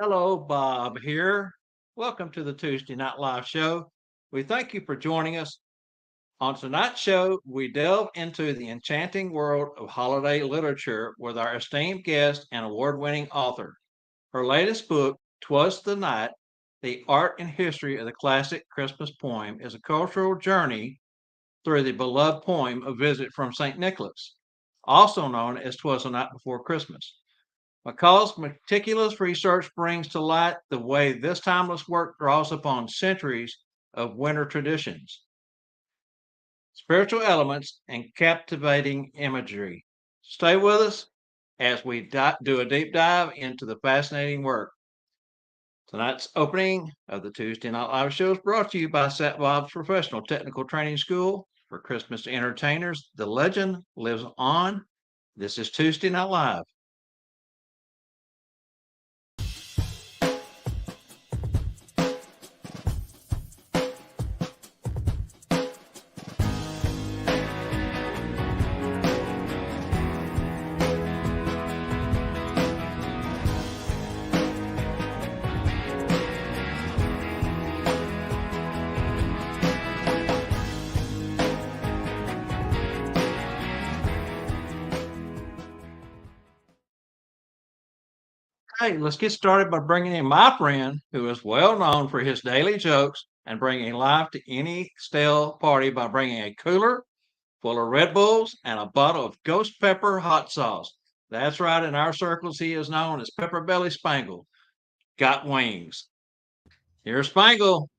Hello, Bob here. Welcome to the Tuesday Night Live show. We thank you for joining us. On tonight's show, we delve into the enchanting world of holiday literature with our esteemed guest and award-winning author. Her latest book, "'Twas the Night: The Art and History of the Classic Christmas Poem," is a cultural journey through the beloved poem "A Visit from St. Nicholas," also known as "'Twas the Night Before Christmas." McCall's meticulous research brings to light the way this timeless work draws upon centuries of winter traditions, spiritual elements, and captivating imagery. Stay with us as we do a deep dive into the fascinating work. Tonight's opening of the Tuesday Night Live show is brought to you by Sat Bob's Professional Technical Training School for Christmas entertainers. The legend lives on. This is Tuesday Night Live. Hey, let's get started by bringing in my friend who is well known for his daily jokes and bringing life to any stale party by bringing a cooler full of Red Bulls and a bottle of ghost pepper hot sauce. That's right, in our circles, he is known as Pepper Belly Spangle. Got wings. Here's Spangle.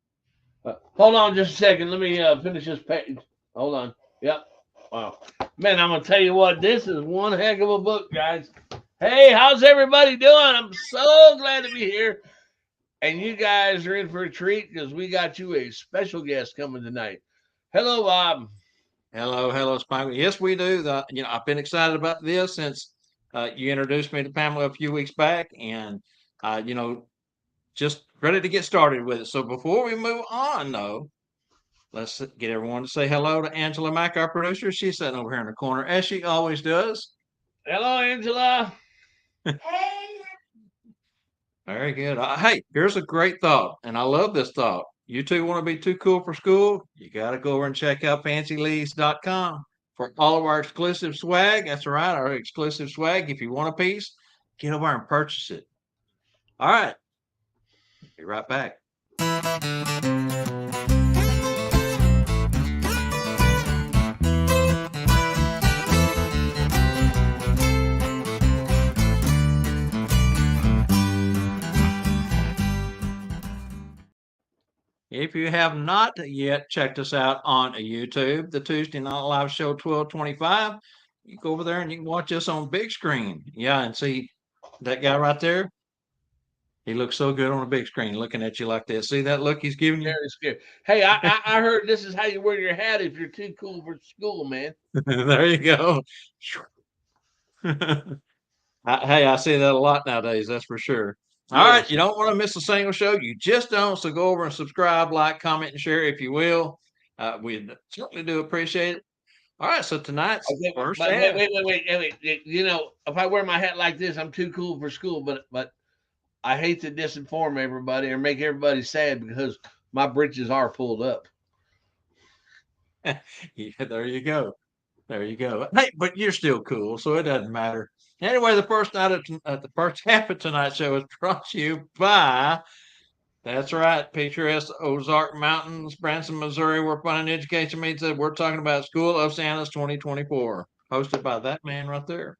Hold on just a second. Let me finish this page. Hold on. Yep. Wow. Man, I'm going to tell you what, this is one heck of a book, guys. Hey, how's everybody doing? I'm so glad to be here. And you guys are in for a treat because we got you a special guest coming tonight. Hello, Bob. Hello, Spangle. Yes, we do. I've been excited about this since you introduced me to Pamela a few weeks back, and just ready to get started with it. So before we move on, though, let's get everyone to say hello to Angela Mack, our producer. She's sitting over here in the corner, as she always does. Hello, Angela. Hey. Very good. Hey, here's a great thought, and I love this thought. You two want to be too cool for school? You got to go over and check out fancylees.com for all of our exclusive swag. That's right, our exclusive swag. If you want a piece, get over and purchase it. All right. Be right back. If you have not yet checked us out on YouTube, the Tuesday Night Live Show 1225, you go over there and you can watch us on big screen. Yeah, and see that guy right there? He looks so good on a big screen looking at you like that. See that look he's giving you? Very scared. Hey, I heard this is how you wear your hat if you're too cool for school, man. There you go. Hey, I see that a lot nowadays, that's for sure. All right, you don't want to miss a single show. You just don't. So go over and subscribe, like, comment, and share if you will. We certainly do appreciate it. All right, so tonight's first ad. Wait. You know, if I wear my hat like this, I'm too cool for school. But I hate to disinform everybody or make everybody sad because my britches are pulled up. Yeah, there you go. There you go. Hey, but you're still cool, so it doesn't matter. Anyway, the first half of tonight's show is brought to you by, that's right, picturesque Ozark Mountains, Branson, Missouri, where fun and education meets. We're talking about School of Santa's 2024, hosted by that man right there.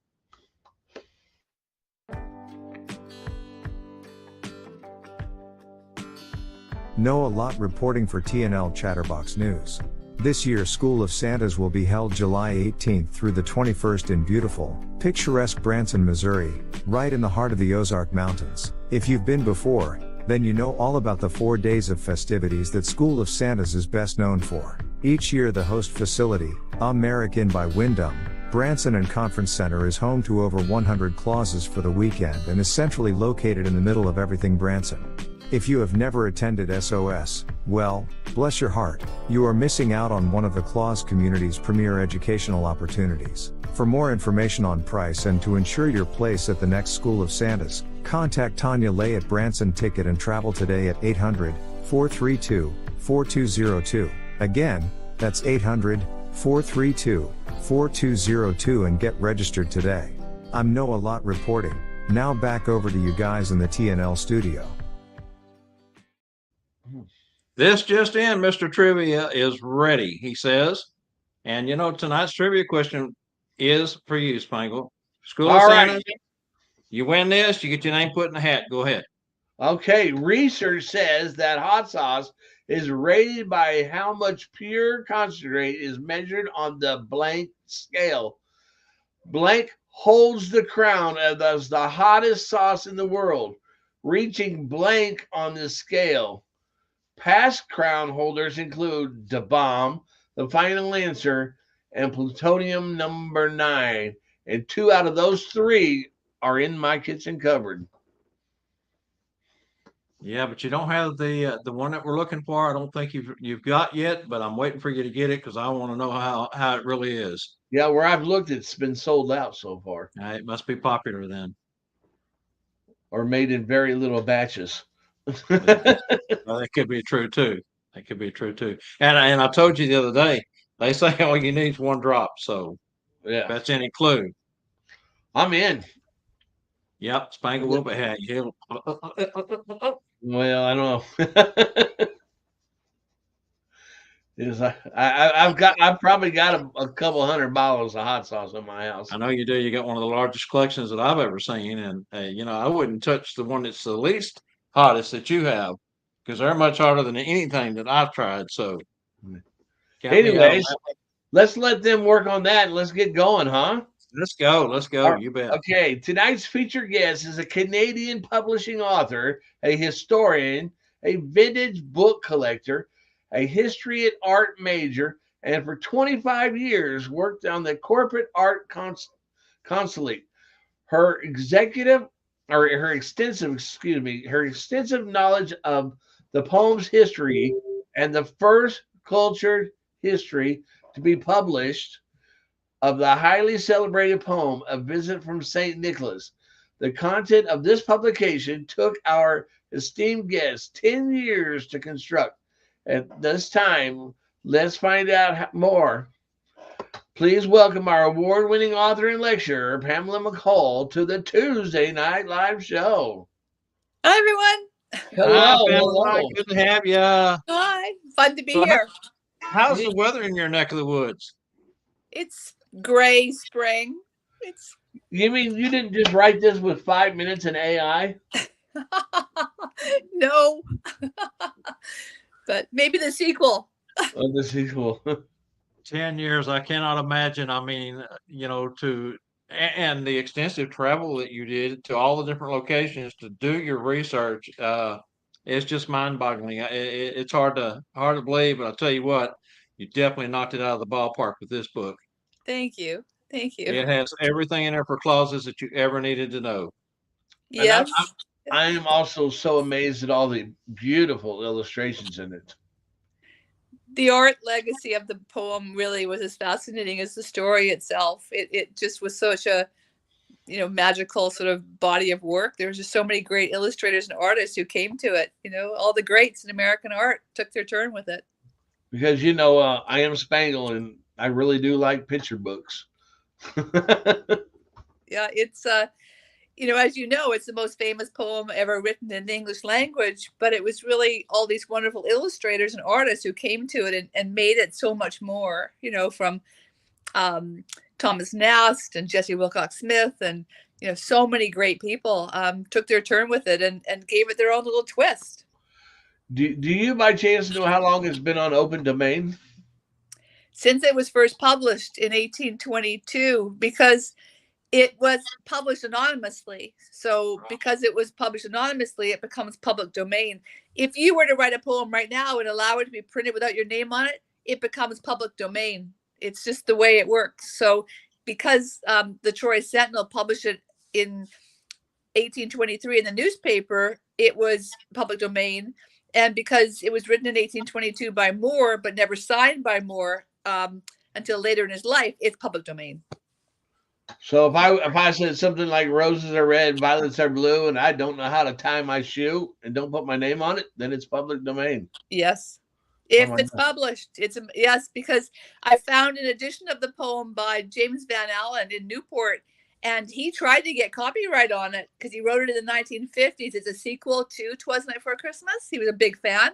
Noah Lott reporting for TNL Chatterbox News. This year School of Santas will be held July 18th through the 21st in beautiful, picturesque Branson, Missouri, right in the heart of the Ozark Mountains. If you've been before, then you know all about the 4 days of festivities that School of Santas is best known for. Each year the host facility, American by Wyndham, Branson and Conference Center is home to over 100 clauses for the weekend and is centrally located in the middle of everything Branson. If you have never attended SOS, well, bless your heart, you are missing out on one of the Claus community's premier educational opportunities. For more information on price and to ensure your place at the next School of Santas, Contact Tanya Lay at Branson Ticket and Travel today at 800-432-4202. Again, that's 800-432-4202 and get registered today. I'm Noah Lott reporting. Now back over to you guys in the TNL studio. This just in, Mr. Trivia is ready, he says. And tonight's trivia question is for you, Spangle. School of All Santa, right. you win this, you get your name put in the hat. Go ahead. Okay, research says that hot sauce is rated by how much pure concentrate is measured on the blank scale. Blank holds the crown as the hottest sauce in the world, reaching blank on the scale. Past crown holders include Da Bomb, The Final Answer, and Plutonium Number 9, and 2 out of those 3 are in my kitchen cupboard. Yeah, but you don't have the one that we're looking for. I don't think you've got yet, but I'm waiting for you to get it because I want to know how it really is. Yeah, where I've looked, it's been sold out so far, It must be popular then. or made in very little batches. Well, that could be true too. That could be true too. And I told you the other day, they say all you need is 1 drop. So if Yeah, that's any clue. I'm in. Yep, Spangle will be had. Well, I don't know. I've probably got a couple hundred bottles of hot sauce in my house. I know you do. You got one of the largest collections that I've ever seen, and I wouldn't touch the one that's the least hottest that you have because they're much hotter than anything that I've tried. So, count me out on Anyways, that one. let's let them work on that and let's get going, huh? Let's go. Let's go. You bet. Okay, tonight's featured guest is a Canadian publishing author, a historian, a vintage book collector, a history and art major, and for 25 years worked on the corporate art consulate. Her extensive knowledge of the poem's history and the first cultured history to be published of the highly celebrated poem, A Visit from St. Nicholas. The content of this publication took our esteemed guest 10 years to construct. At this time, let's find out more. Please welcome our award-winning author and lecturer, Pamela McColl, to the Tuesday Night Live show. Hi, everyone. Hi, Pamela. Good to have you. Hi. Fun to be here. How's the weather in your neck of the woods? It's gray spring. You mean you didn't just write this with 5 minutes in AI? No. But maybe the sequel. Oh, the sequel. 10 years, I cannot imagine. I mean, and the extensive travel that you did to all the different locations to do your research, it's just mind-boggling. It's hard to believe, but I'll tell you what, you definitely knocked it out of the ballpark with this book. Thank you. Thank you. It has everything in there for clauses that you ever needed to know. Yes. I am also so amazed at all the beautiful illustrations in it. The art legacy of the poem really was as fascinating as the story itself. It just was such a, magical sort of body of work. There was just so many great illustrators and artists who came to it. All the greats in American art took their turn with it. Because, I am Spangle and I really do like picture books. Yeah, it's as you know, it's the most famous poem ever written in the English language, but it was really all these wonderful illustrators and artists who came to it and made it so much more, from Thomas Nast and Jessie Wilcox Smith and, so many great people took their turn with it and gave it their own little twist. Do you by chance know how long it's been on open domain? Since it was first published in 1822, because it was published anonymously. So because it was published anonymously, it becomes public domain. If you were to write a poem right now and allow it to be printed without your name on it, it becomes public domain. It's just the way it works. So because the Troy Sentinel published it in 1823 in the newspaper, it was public domain. And because it was written in 1822 by Moore, but never signed by Moore until later in his life, it's public domain. So if I said something like roses are red, violets are blue, and I don't know how to tie my shoe and don't put my name on it, then it's public domain. Yes. Oh If my it's God. published, it's yes, because I found an edition of the poem by James Van Allen in Newport, and he tried to get copyright on it because he wrote it in the 1950s. It's a sequel to "'Twas Night Before Christmas." He was a big fan,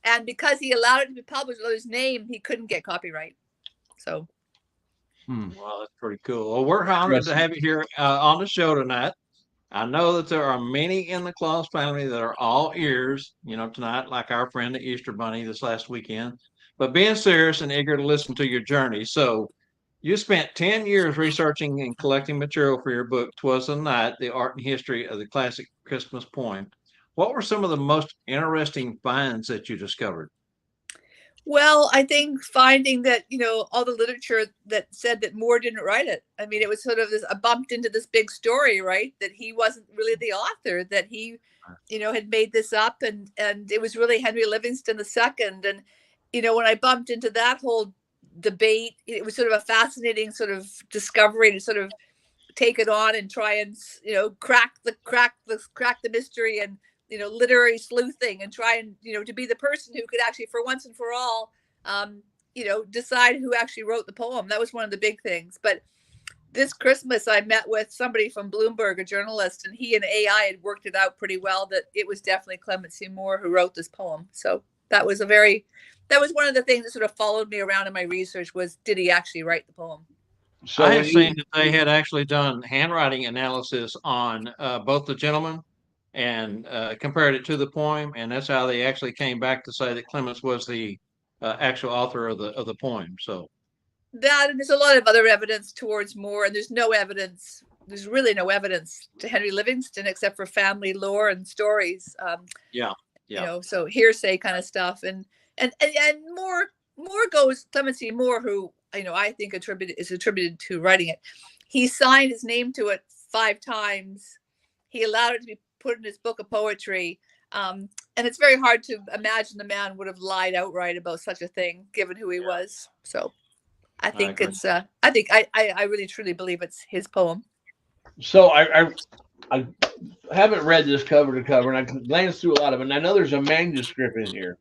and because he allowed it to be published under his name, he couldn't get copyright. So, Well, that's pretty cool. Well, we're honored to have you here on the show tonight. I know that there are many in the Claus family that are all ears, tonight, like our friend the Easter Bunny this last weekend, but being serious and eager to listen to your journey. So, you spent 10 years researching and collecting material for your book, "'Twas the Night, The Art and History of the Classic Christmas Poem." What were some of the most interesting finds that you discovered? well, I think finding that, all the literature that said that Moore didn't write it. I mean, it was sort of this, I bumped into this big story, right? That he wasn't really the author, that he, had made this up, and it was really Henry Livingston II. And, when I bumped into that whole debate, it was sort of a fascinating sort of discovery to sort of take it on and try and, crack the mystery, and literary sleuthing, and try and to be the person who could actually, for once and for all, decide who actually wrote the poem. That was one of the big things. But this Christmas I met with somebody from Bloomberg, a journalist, and he and AI had worked it out pretty well that it was definitely Clement C. Moore who wrote this poem. So that was one of the things that sort of followed me around in my research, was, did he actually write the poem? So I when have seen you that they had actually done handwriting analysis on both the gentlemen and compared it to the poem, and that's how they actually came back to say that Clemens was the actual author of the poem. So, That, and there's a lot of other evidence towards Moore, and there's really no evidence to Henry Livingston except for family lore and stories. yeah, yeah, So hearsay kind of stuff. And Moore goes, Clemency Moore, who I think is attributed to writing it. He signed his name to it 5 times. He allowed it to be put in his book of poetry. And it's very hard to imagine the man would have lied outright about such a thing, given who he was. So I think agree. I really truly believe it's his poem. so I haven't read this cover to cover, and I glanced through a lot of it. And I know there's a manuscript in here.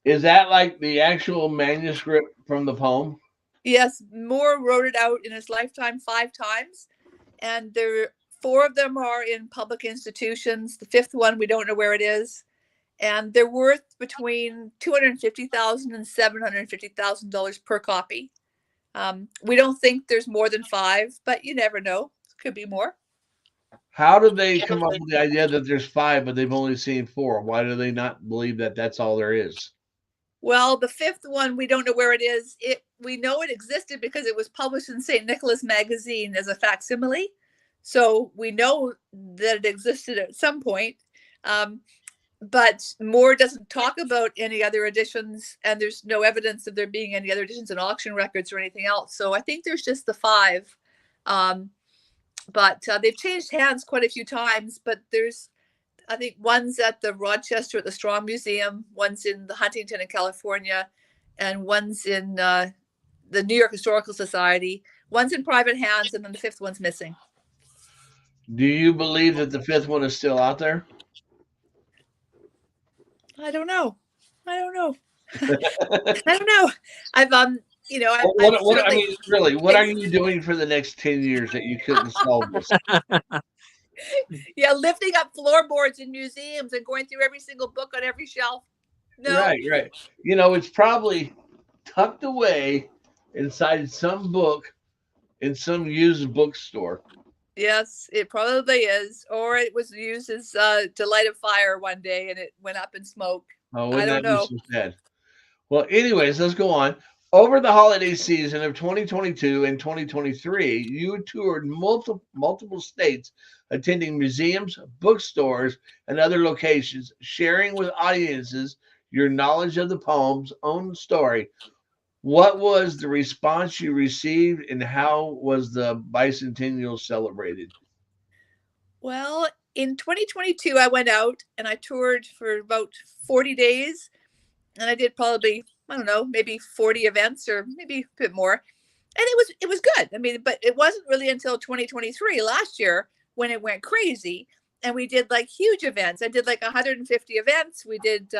Is that like the actual manuscript from the poem? Yes, Moore wrote it out in his lifetime 5 times, and 4 of them are in public institutions. The 5th one, we don't know where it is, and they're worth between $250,000 and $750,000 per copy. We don't think there's more than 5, but you never know. Could be more. How did they come up with the idea that there's 5, but they've only seen 4? Why do they not believe that that's all there is? Well, the 5th one, we don't know where it is. We know it existed because it was published in St. Nicholas Magazine as a facsimile. So we know that it existed at some point. But Moore doesn't talk about any other editions, and there's no evidence of there being any other editions in auction records or anything else. So I think there's just the 5. But they've changed hands quite a few times. But I think one's at the Rochester at the Strong Museum, one's in the Huntington in California, and one's in the New York Historical Society. One's in private hands, and then the 5th one's missing. Do you believe that the 5th one is still out there? I don't know. I don't know. I've I mean, really, what are you doing for the next 10 years that you couldn't solve this? Yeah, lifting up floorboards in museums and going through every single book on every shelf. No. Right. It's probably tucked away inside some book in some used bookstore. Yes, it probably is. Or it was used as to light a fire one day and it went up in smoke. Oh, I wouldn't don't that be know. so sad? Well, anyways, let's go on. Over the holiday season of 2022 and 2023, you toured multiple states, attending museums, bookstores, and other locations, sharing with audiences your knowledge of the poem's own story. What was the response you received, and how was the bicentennial celebrated? Well, in 2022, I went out and I toured for about 40 days, and I did probably, I don't know, maybe 40 events or maybe a bit more. it was good. I mean, but it wasn't really until 2023 last year when it went crazy, and we did like huge events. I did like 150 events. We did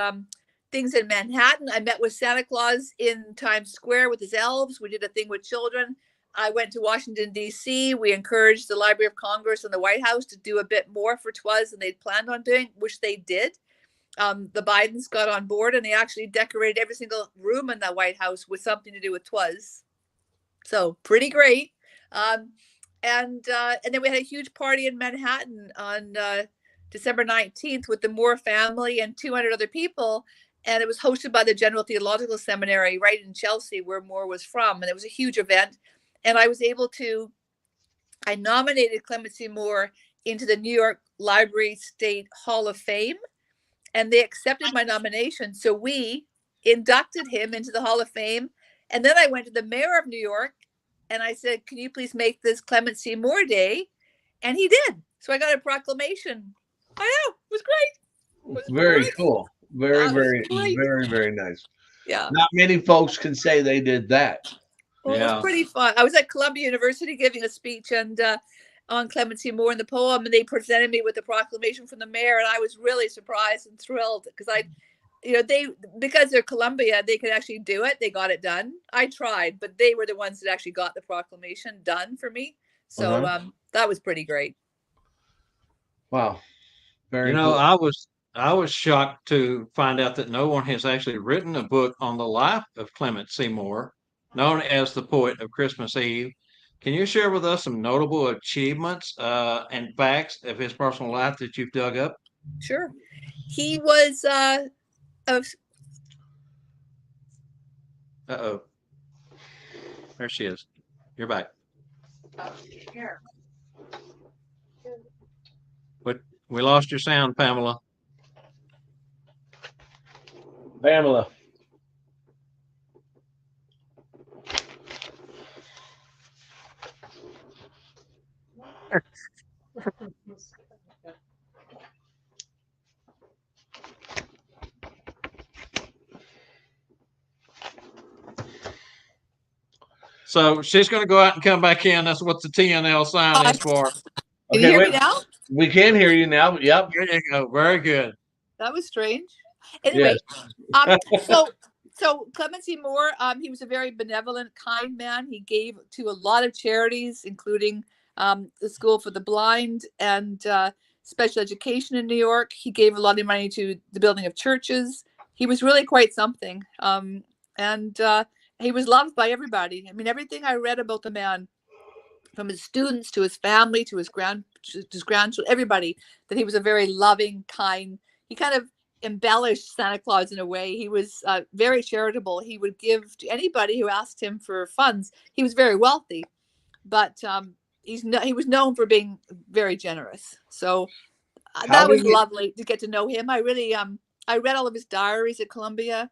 things in Manhattan. I met with Santa Claus in Times Square with his elves. We did a thing with children. I went to Washington, D.C. We encouraged the Library of Congress and the White House to do a bit more for TWAS than they'd planned on doing, which they did. The Bidens got on board, and they actually decorated every single room in the White House with something to do with TWAS. So pretty great. And then we had a huge party in Manhattan on December 19th with the Moore family and 200 other people. And it was hosted by the General Theological Seminary right in Chelsea, where Moore was from. And it was a huge event. And I was able to, I nominated Clemency Moore into the New York Library State Hall of Fame. And they accepted my nomination. So we inducted him into the Hall of Fame. And then I went to the mayor of New York and I said, can you please make this Clemency Moore Day? And he did. So I got a proclamation. I know, it was great. It was Very great. cool. Very, That was very, great. very, very nice. Yeah. Not many folks can say they did that. Well, it Yeah. was pretty fun. I was at Columbia University giving a speech and on Clemency Moore and the poem, and they presented me with the proclamation from the mayor, and I was really surprised and thrilled because because they're Columbia, they could actually do it. They got it done. I tried, but they were the ones that actually got the proclamation done for me. So that was pretty great. Wow. Very You know, cool. I was shocked to find out that no one has actually written a book on the life of Clement Seymour, known as the Poet of Christmas Eve. Can you share with us some notable achievements and facts of his personal life that you've dug up? Sure. He was Uh-oh. There she is. You're back. here. But we lost your sound, Pamela. Pamela. So she's going to go out and come back in. That's what the TNL sign is for. Can you hear me now? We can hear you now. Yep. There you go. Very good. That was strange. Anyway, so Clemency Moore, he was a very benevolent, kind man. He gave to a lot of charities, including the School for the Blind and special education in New York. He gave a lot of money to the building of churches. He was really quite something. And he was loved by everybody. I mean, everything I read about the man, from his students to his family to his grandchildren, everybody, that he was a very loving, kind. He kind of embellished Santa Claus in a way. He was very charitable. He would give to anybody who asked him for funds. He was very wealthy, but he was known for being very generous. So that was lovely to get to know him. I really I read all of his diaries at Columbia,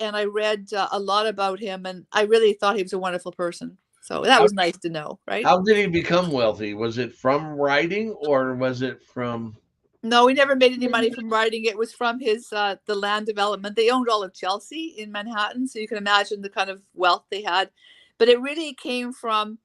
and I read a lot about him, and I really thought he was a wonderful person. So that was nice to know, right? How did he become wealthy? Was it from writing, or was it from? No, he never made any money from writing. It was from his the land development. They owned all of Chelsea in Manhattan, so you can imagine the kind of wealth they had. But it really came from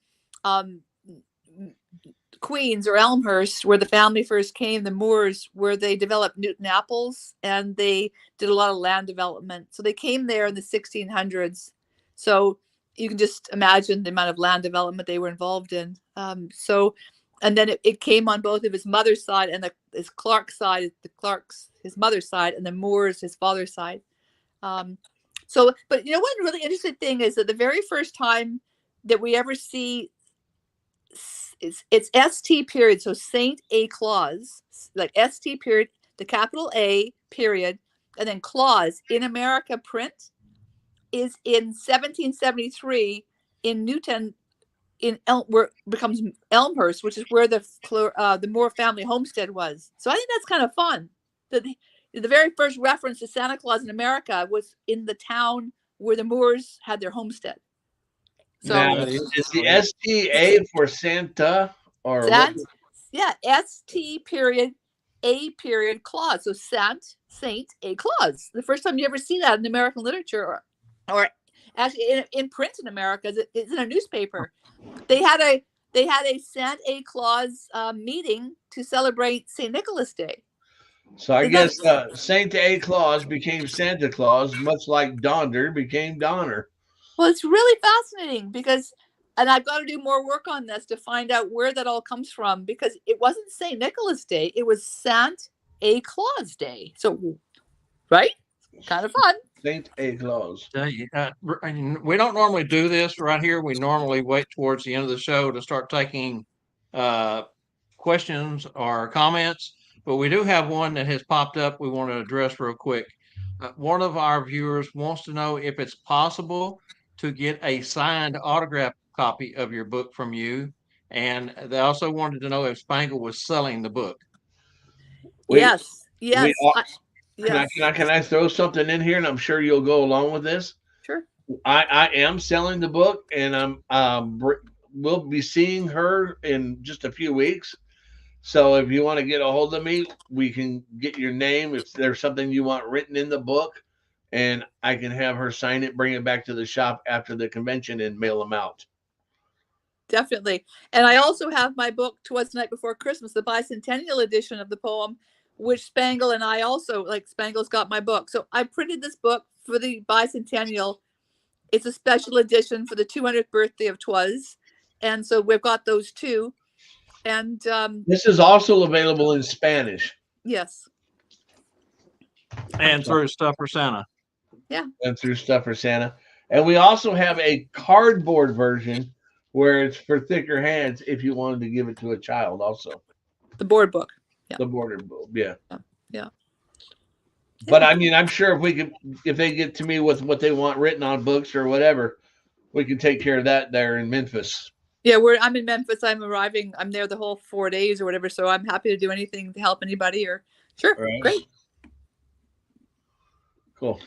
Queens or Elmhurst, where the family first came, the Moores, where they developed Newton apples, and they did a lot of land development. So they came there in the 1600s. So you can just imagine the amount of land development they were involved in. And then it came on both of his mother's side and his Clark side, his mother's side, and the Moores, his father's side. But one really interesting thing is that the very first time that we ever see it's ST period, so Saint A Claus, like ST period, the capital A period, and then Claus in America print is in 1773 in Newton, where it becomes Elmhurst, which is where the Moore family homestead was. So I think that's kind of fun. The very first reference to Santa Claus in America was in the town where the Moores had their homestead. So now, is the STA for Santa or what? Yeah, ST period A period Claus. So Saint A Claus. The first time you ever see that in American literature, or actually in print in America. It's in a newspaper. They had a Santa Claus meeting to celebrate St. Nicholas Day. So I Isn't guess that- Saint A Claus became Santa Claus, much like Donder became Donner. well, it's really fascinating because, and I've got to do more work on this to find out where that all comes from, because it wasn't St. Nicholas Day, it was Santa Claus Day. So, right? Kind of fun. Saint A Claus. And we don't normally do this right here. We normally wait towards the end of the show to start taking questions or comments, but we do have one that has popped up we want to address real quick. One of our viewers wants to know if it's possible to get a signed autograph copy of your book from you, and they also wanted to know if Spangle was selling the book. Yes. Yes. Yes. Can I throw something in here, and I'm sure you'll go along with this? Sure. I am selling the book, and we'll be seeing her in just a few weeks. So if you want to get a hold of me, we can get your name if there's something you want written in the book, and I can have her sign it, bring it back to the shop after the convention, and mail them out. Definitely. And I also have my book, 'Twas the Night Before Christmas, the bicentennial edition of the poem, which Spangle and I also, like, Spangle's got my book. So I printed this book for the bicentennial. It's a special edition for the 200th birthday of 'Twas. And so we've got those two. And this is also available in Spanish. Yes. And through Stuff for Santa. Yeah. And through Stuff for Santa. And we also have a cardboard version where it's for thicker hands if you wanted to give it to a child also. The board book. Yeah. The border book. Yeah. Yeah. But I mean, I'm sure if they get to me with what they want written on books or whatever, we can take care of that there in Memphis. Yeah, I'm in Memphis. I'm arriving. I'm there the whole 4 days or whatever. So I'm happy to do anything to help anybody. Or sure, right. Great, cool.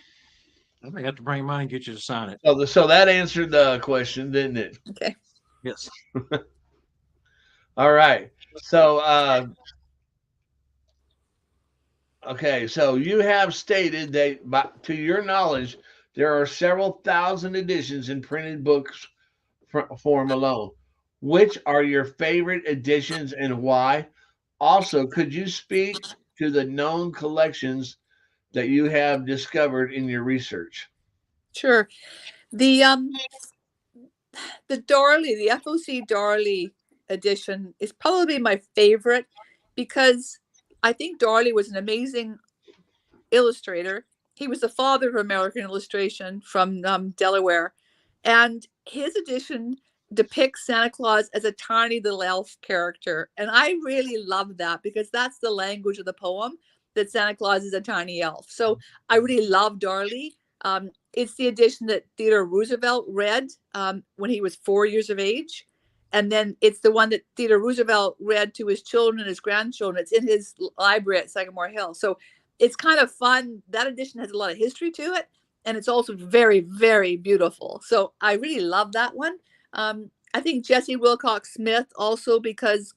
I think I have to bring mine and get you to sign it. So that answered the question, didn't it? Okay. Yes. All right. So, okay. So you have stated that, to your knowledge, there are several thousand editions in printed books form alone. Which are your favorite editions and why? Also, could you speak to the known collections that you have discovered in your research? Sure. The Darley, the FOC Darley edition is probably my favorite because I think Darley was an amazing illustrator. He was the father of American illustration from Delaware, and his edition depicts Santa Claus as a tiny little elf character. And I really love that because that's the language of the poem, that Santa Claus is a tiny elf. So I really love Darley. It's the edition that Theodore Roosevelt read when he was 4 years of age. And then it's the one that Theodore Roosevelt read to his children and his grandchildren. It's in his library at Sagamore Hill. So it's kind of fun. That edition has a lot of history to it. And it's also very, very beautiful. So I really love that one. I think Jessie Wilcox Smith also, because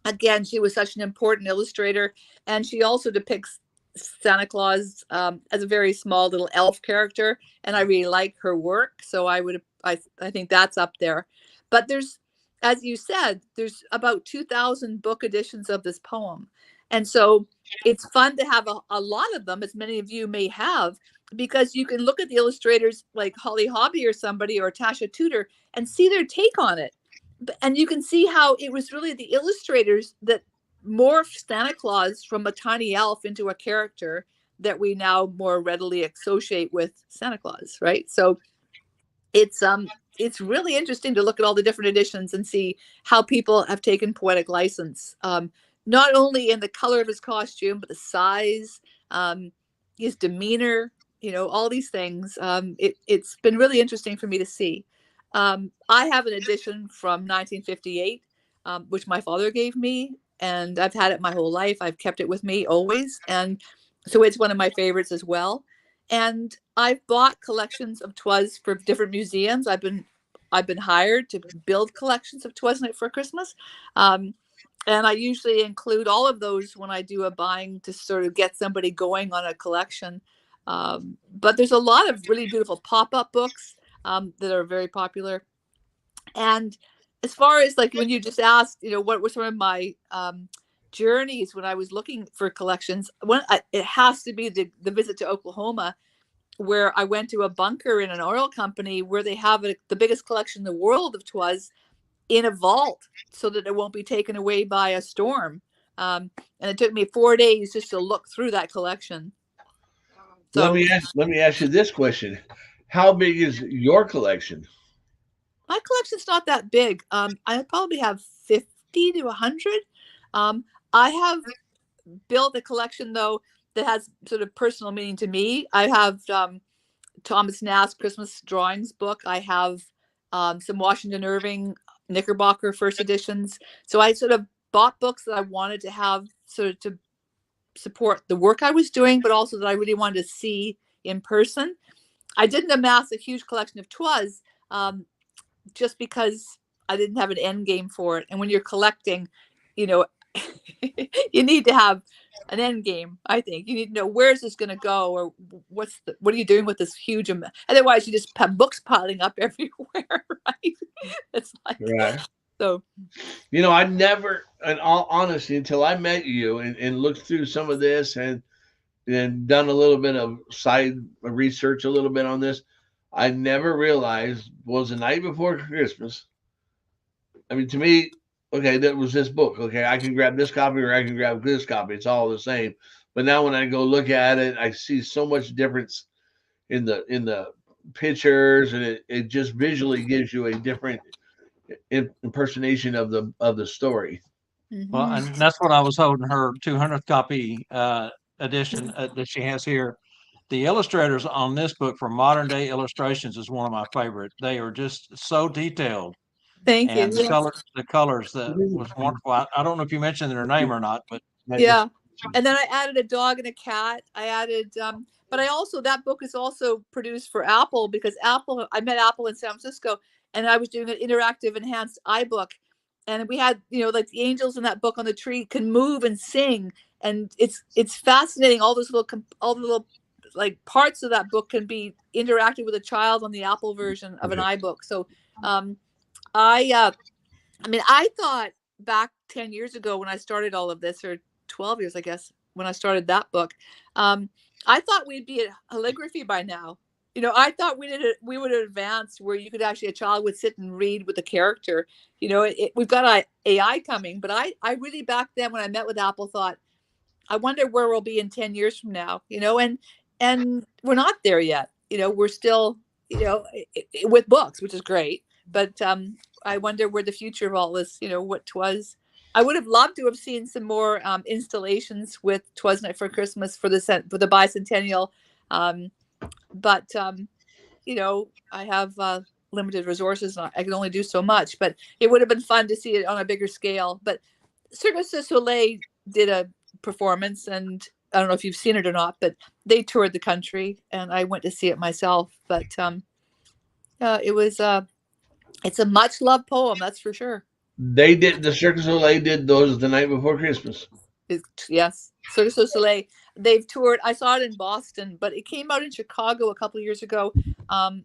again, she was such an important illustrator, and she also depicts Santa Claus as a very small little elf character, and I really like her work. So I think that's up there. But there's, as you said, there's about 2,000 book editions of this poem, and so it's fun to have a lot of them, as many of you may have, because you can look at the illustrators like Holly Hobby or somebody or Tasha Tudor and see their take on it. And you can see how it was really the illustrators that morphed Santa Claus from a tiny elf into a character that we now more readily associate with Santa Claus, right? So it's really interesting to look at all the different editions and see how people have taken poetic license, not only in the color of his costume, but the size, his demeanor, all these things. It's been really interesting for me to see. I have an edition from 1958, which my father gave me, and I've had it my whole life. I've kept it with me always. And so it's one of my favorites as well. And I've bought collections of 'Twas for different museums. I've been hired to build collections of 'Twas Night for Christmas. And I usually include all of those when I do a buying to sort of get somebody going on a collection. But there's a lot of really beautiful pop-up books. that are very popular. And as far as like when you just asked, what were some of my journeys when I was looking for collections, it has to be the visit to Oklahoma, where I went to a bunker in an oil company where they have the biggest collection in the world of Twas in a vault so that it won't be taken away by a storm. And it took me 4 days just to look through that collection. Let So me ask you this question: how big is your collection? my collection's not that big. I probably have 50 to 100. I have built a collection though that has sort of personal meaning to me. I have Thomas Nast Christmas drawings book. I have some Washington Irving Knickerbocker first editions. So I sort of bought books that I wanted to have sort of to support the work I was doing, but also that I really wanted to see in person. I didn't amass a huge collection of Twas just because I didn't have an end game for it. And when you're collecting, you know, you need to have an end game. I think you need to know where's this going to go, or what are you doing with this huge amount? Otherwise, you just have books piling up everywhere, right? It's like Right. so. I never, in all honesty, until I met you and looked through some of this and done a little bit of side research, a little bit on this, I never realized was the night before Christmas. I mean, to me, okay, that was this book. Okay, I can grab this copy or I can grab this copy. It's all the same. But now when I go look at it, I see so much difference in the pictures, and it just visually gives you a different impersonation of the story. Well, Mhm. and that's what I was holding her 200th copy edition that she has here. The illustrators on this book for modern day illustrations is one of my favorite. They are just so detailed, Thank you. and Yes. the colors that was wonderful. I don't know if you mentioned their name or not, but Yeah. And then I added a dog and a cat. I added, but I also, that book is also produced for Apple because I met Apple in San Francisco and I was doing an interactive enhanced iBook. And we had, like the angels in that book on the tree can move and sing. And it's fascinating. All the little like parts of that book can be interacted with a child on the Apple version of an iBook. So, I, I thought back 10 years ago when I started all of this, or 12 years, I guess, when I started that book, I thought we'd be at calligraphy by now. I thought we would advance where you could actually, a child would sit and read with a character. We've got AI coming, but I really back then when I met with Apple thought, I wonder where we'll be in 10 years from now, and we're not there yet. We're still, with books, which is great. But I wonder where the future of all this, what Twas. I would have loved to have seen some more installations with Twas Night for Christmas for the bicentennial. But I have limited resources. And I can only do so much, but it would have been fun to see it on a bigger scale. But Cirque du Soleil did a performance, and I don't know if you've seen it or not, but they toured the country and I went to see it myself. But it's a much loved poem, that's for sure. They did the Cirque du Soleil did those the night before Christmas. Yes, Cirque du Soleil. They've toured. I saw it in Boston, but it came out in Chicago a couple of years ago.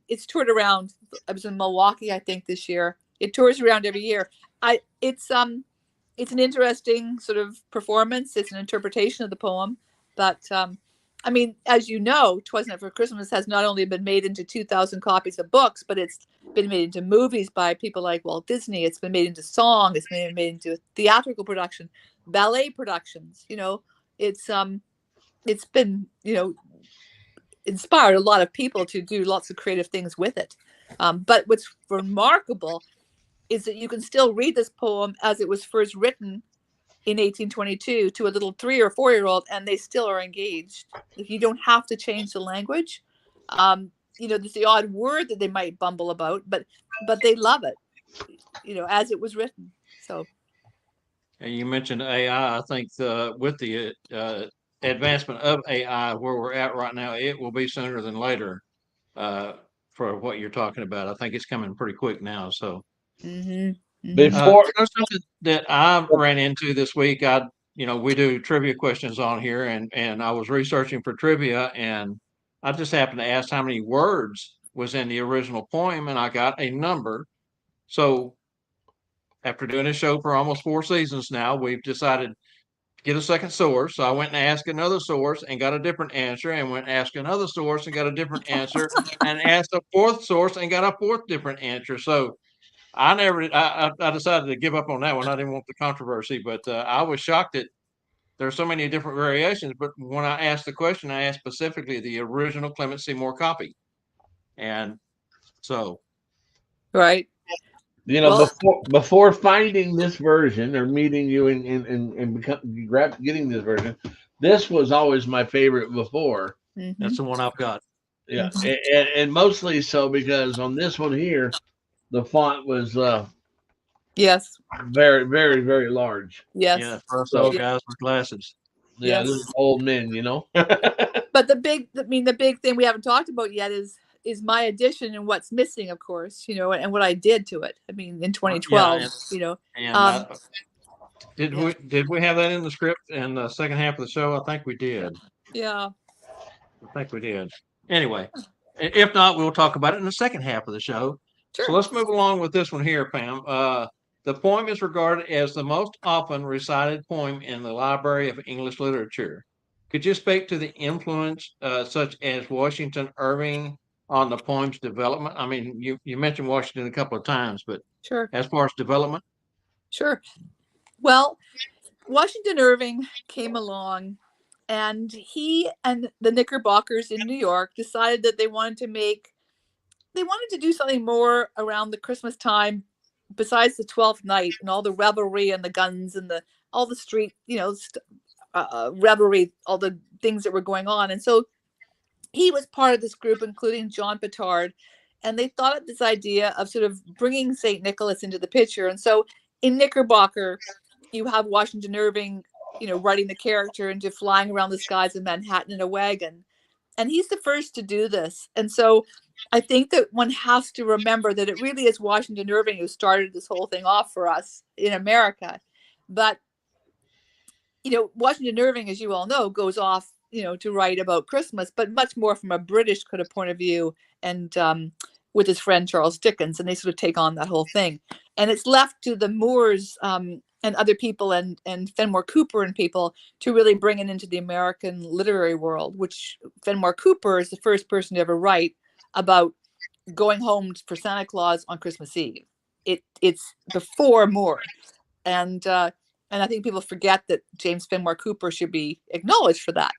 It's toured around. I was in Milwaukee, I think, this year. It tours around every year. It's an interesting sort of performance. It's an interpretation of the poem, but as you know, "'Twas Not for Christmas" has not only been made into 2,000 copies of books, but it's been made into movies by people like Walt Disney. It's been made into song. It's been made into theatrical production, ballet productions. It's been inspired a lot of people to do lots of creative things with it. But what's remarkable is that you can still read this poem as it was first written in 1822 to a little 3 or 4-year-old, and they still are engaged. You don't have to change the language. There's the odd word that they might bumble about, but they love it, as it was written. So. And you mentioned AI. I think with the advancement of AI, where we're at right now, it will be sooner than later for what you're talking about. I think it's coming pretty quick now. So Mm-hmm. Mm-hmm. Before something that I ran into this week, we do trivia questions on here, and I was researching for trivia, and I just happened to ask how many words was in the original poem, and I got a number. So after doing this show for almost 4 seasons now, we've decided to get a second source. So I went and asked another source and got a different answer, and went and asked another source and got a different answer, and asked a fourth source and got a fourth different answer. So I decided to give up on that one. I didn't want the controversy, but I was shocked that there's so many different variations. But when I asked the question, I asked specifically the original Clement Seymour copy. And so, Right. You know, Well, before finding this version or meeting you and getting this version, this was always my favorite before. that's the one I've got. Yeah, Mhm. and mostly so because on this one here, the font was Yes. very, very, very large. Yeah, Yes. for us So old guys with glasses. yeah, Yes. this is old men, you know. But the big thing we haven't talked about yet is my addition and what's missing, of course, and what I did to it. I mean, in Yeah, 2012, and yeah, did we have that in the script in the second half of the show? I think we did. yeah, I think we did. Anyway, if not, we'll talk about it in the second half of the show. So sure. let's move along with this one here, Pam. The poem is regarded as the most often recited poem in the Library of English Literature. Could you speak to the influence, such as Washington Irving, on the poem's development? I mean, you mentioned Washington a couple of times, but Sure. as far as development, Sure. Well, Washington Irving came along, and he and the Knickerbockers in New York decided that they wanted to do something more around the Christmas time besides the 12th night and all the revelry and the guns and all the street, revelry, all the things that were going on. And so he was part of this group, including John Petard, and they thought of this idea of sort of bringing St. Nicholas into the picture. And so in Knickerbocker, you have Washington Irving, writing the character into flying around the skies of Manhattan in a wagon. And he's the first to do this. And so I think that one has to remember that it really is Washington Irving who started this whole thing off for us in America. But Washington Irving, as you all know, goes off, to write about Christmas, but much more from a British kind of point of view, and with his friend Charles Dickens, and they sort of take on that whole thing. And it's left to the Moores and other people, and Fenimore Cooper and people, to really bring it into the American literary world, which Fenimore Cooper is the first person to ever write about going home for Santa Claus on Christmas Eve. It's before Moore. And I think people forget that James Fenimore Cooper should be acknowledged for that.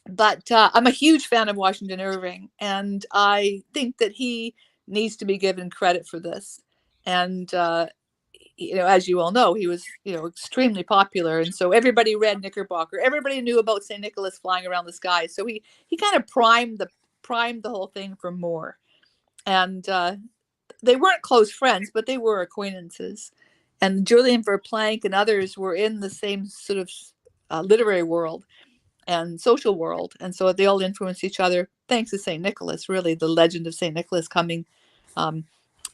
But I'm a huge fan of Washington Irving, and I think that he needs to be given credit for this. And as you all know, he was extremely popular, and so everybody read Knickerbocker. Everybody knew about St. Nicholas flying around the sky. So he kind of primed the whole thing for Moore. And they weren't close friends, but they were acquaintances. And Julian Verplanck and others were in the same sort of literary world and social world. And so they all influenced each other, thanks to St. Nicholas, really, the legend of St. Nicholas coming, to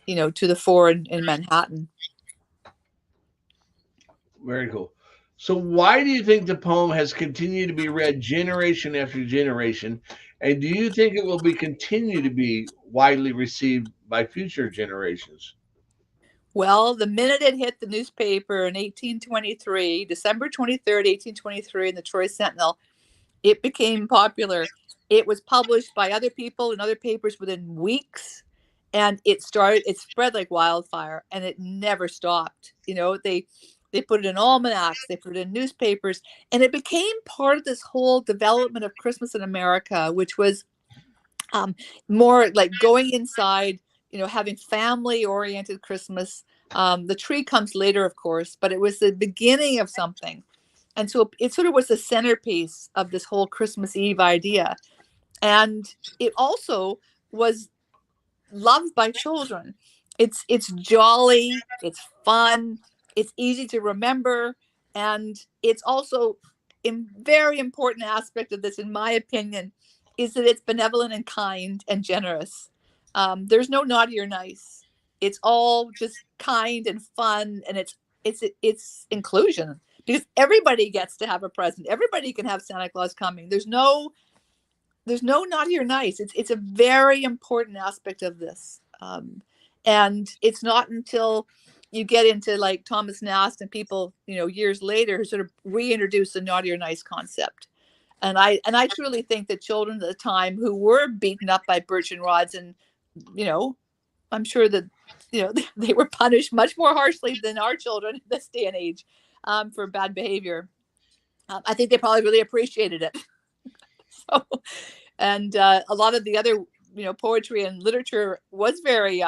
the fore in Manhattan. Very cool. So why do you think the poem has continued to be read generation after generation? And do you think it will continue to be widely received by future generations? Well, the minute it hit the newspaper in 1823, December 23rd, 1823, in the Troy Sentinel, it became popular. It was published by other people in other papers within weeks, and it spread like wildfire, and it never stopped. They put it in almanacs, they put it in newspapers, and it became part of this whole development of Christmas in America, which was more like going inside, having family-oriented Christmas. The tree comes later, of course, but it was the beginning of something. And so it sort of was the centerpiece of this whole Christmas Eve idea. And it also was loved by children. It's jolly, it's fun, it's easy to remember, and it's also a very important aspect of this, in my opinion, is that it's benevolent and kind and generous. There's no naughty or nice. It's all just kind and fun, and it's inclusion, because everybody gets to have a present. Everybody can have Santa Claus coming. There's no there's no naughty or nice. It's a very important aspect of this. And it's not until you get into like Thomas Nast and people, years later, who sort of reintroduce the naughty or nice concept. And I truly think that children at the time who were beaten up by birchen rods, and I'm sure that they were punished much more harshly than our children in this day and age for bad behavior. I think they probably really appreciated it. So, and a lot of the other poetry and literature was very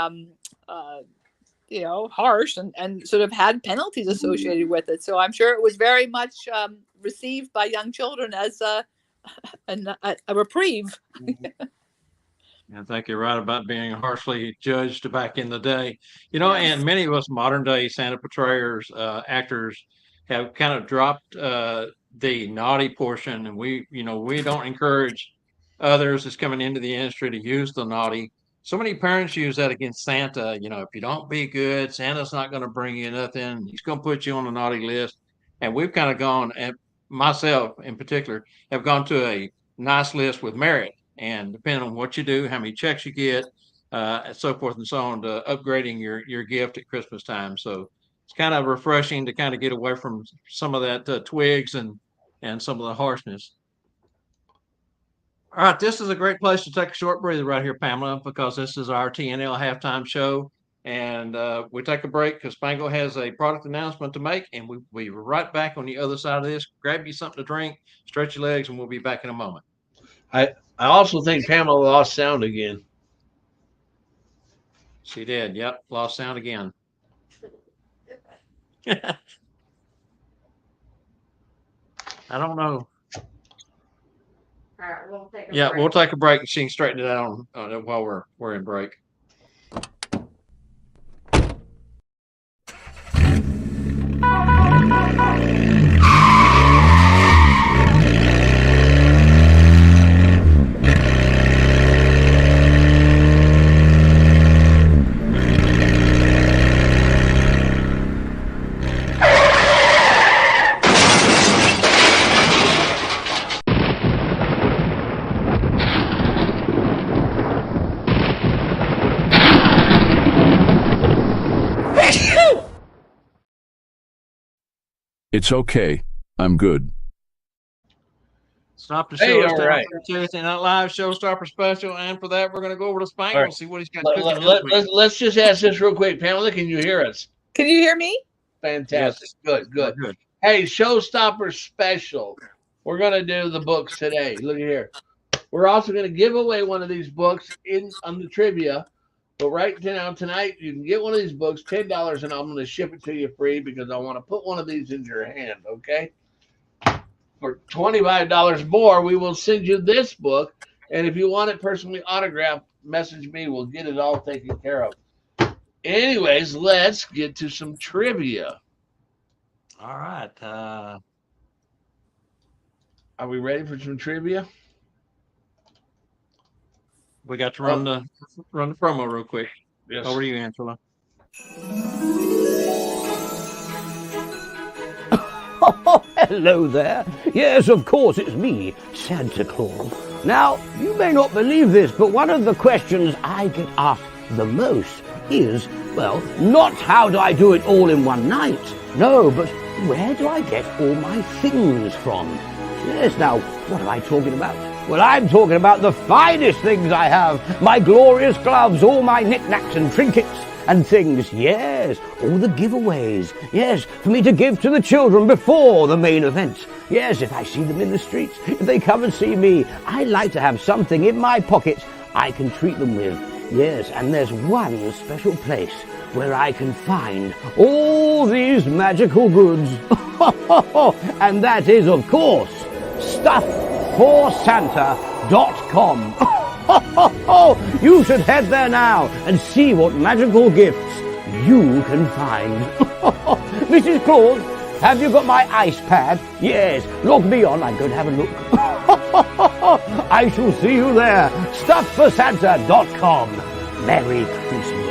harsh and sort of had penalties associated with it. So I'm sure it was very much received by young children as a reprieve. I think you're right about being harshly judged back in the day, and many of us modern day Santa portrayers, actors have kind of dropped the naughty portion, and we don't encourage others that's coming into the industry to use the naughty. So many parents use that against Santa. If you don't be good, Santa's not going to bring you nothing. He's going to put you on the naughty list. And we've kind of gone, and myself in particular, have gone to a nice list with merit. And depending on what you do, how many checks you get, and so forth and so on, to upgrading your gift at Christmas time. So it's kind of refreshing to kind of get away from some of that twigs and some of the harshness. All right, this is a great place to take a short breather right here, Pamela, because this is our TNL halftime show. And we take a break because Spangle has a product announcement to make, and we'll be right back on the other side of this. Grab you something to drink, stretch your legs, and we'll be back in a moment. I also think Pamela lost sound again. She did. Yep. Lost sound again. I don't know. All right, we'll take a break. We'll take a break and she can straighten it out while we're in break. It's okay. I'm good. Stop the show. Hey, It's all time right. for the Tuesday Night Live Showstopper special. And for that, we're going to go over to Spangle All right. and see what he's got cooking this week. Let's just ask this real quick. Pamela, can you hear us? Can you hear me? Fantastic. Yes. Good. Good. Hey, Showstopper special. We're going to do the books today. Look at here. We're also going to give away one of these books on the trivia. But right now, tonight, you can get one of these books, $10, and I'm going to ship it to you free because I want to put one of these in your hand, okay? For $25 more, we will send you this book. And if you want it personally autographed, message me. We'll get it all taken care of. Anyways, let's get to some trivia. All right. Are we ready for some trivia? We got to run the promo real quick. Yes. Over to you, Angela. Oh, hello there. Yes, of course, it's me, Santa Claus. Now, you may not believe this, but one of the questions I get asked the most is, well, not how do I do it all in one night? No, but where do I get all my things from? Yes, now, what am I talking about? Well, I'm talking about the finest things I have. My glorious gloves, all my knickknacks and trinkets and things. Yes, all the giveaways. Yes, for me to give to the children before the main event. Yes, if I see them in the streets, if they come and see me, I like to have something in my pocket I can treat them with. Yes, and there's one special place where I can find all these magical goods. And that is, of course, StuffForSanta.com. You should head there now and see what magical gifts you can find. Mrs. Claus, have you got my ice pad? Yes, log me on. I'm going to have a look. I shall see you there. StuffForSanta.com. Merry Christmas.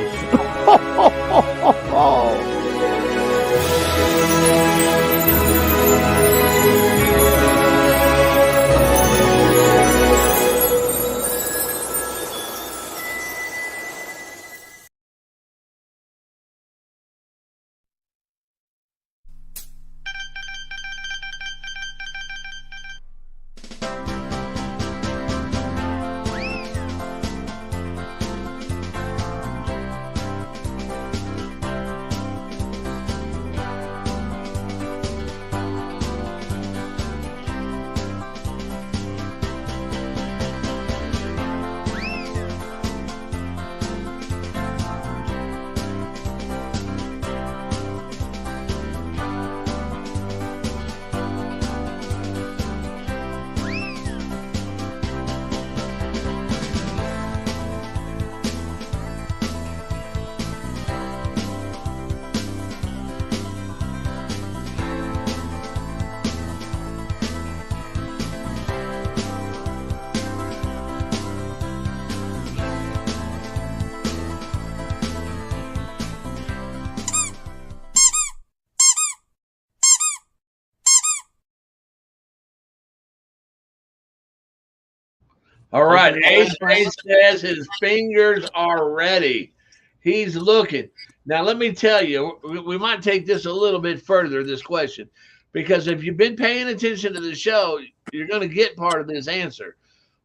All right. Open your Ace says his fingers are ready. He's looking. Now, let me tell you, we might take this a little bit further, this question, because if you've been paying attention to the show, you're going to get part of this answer.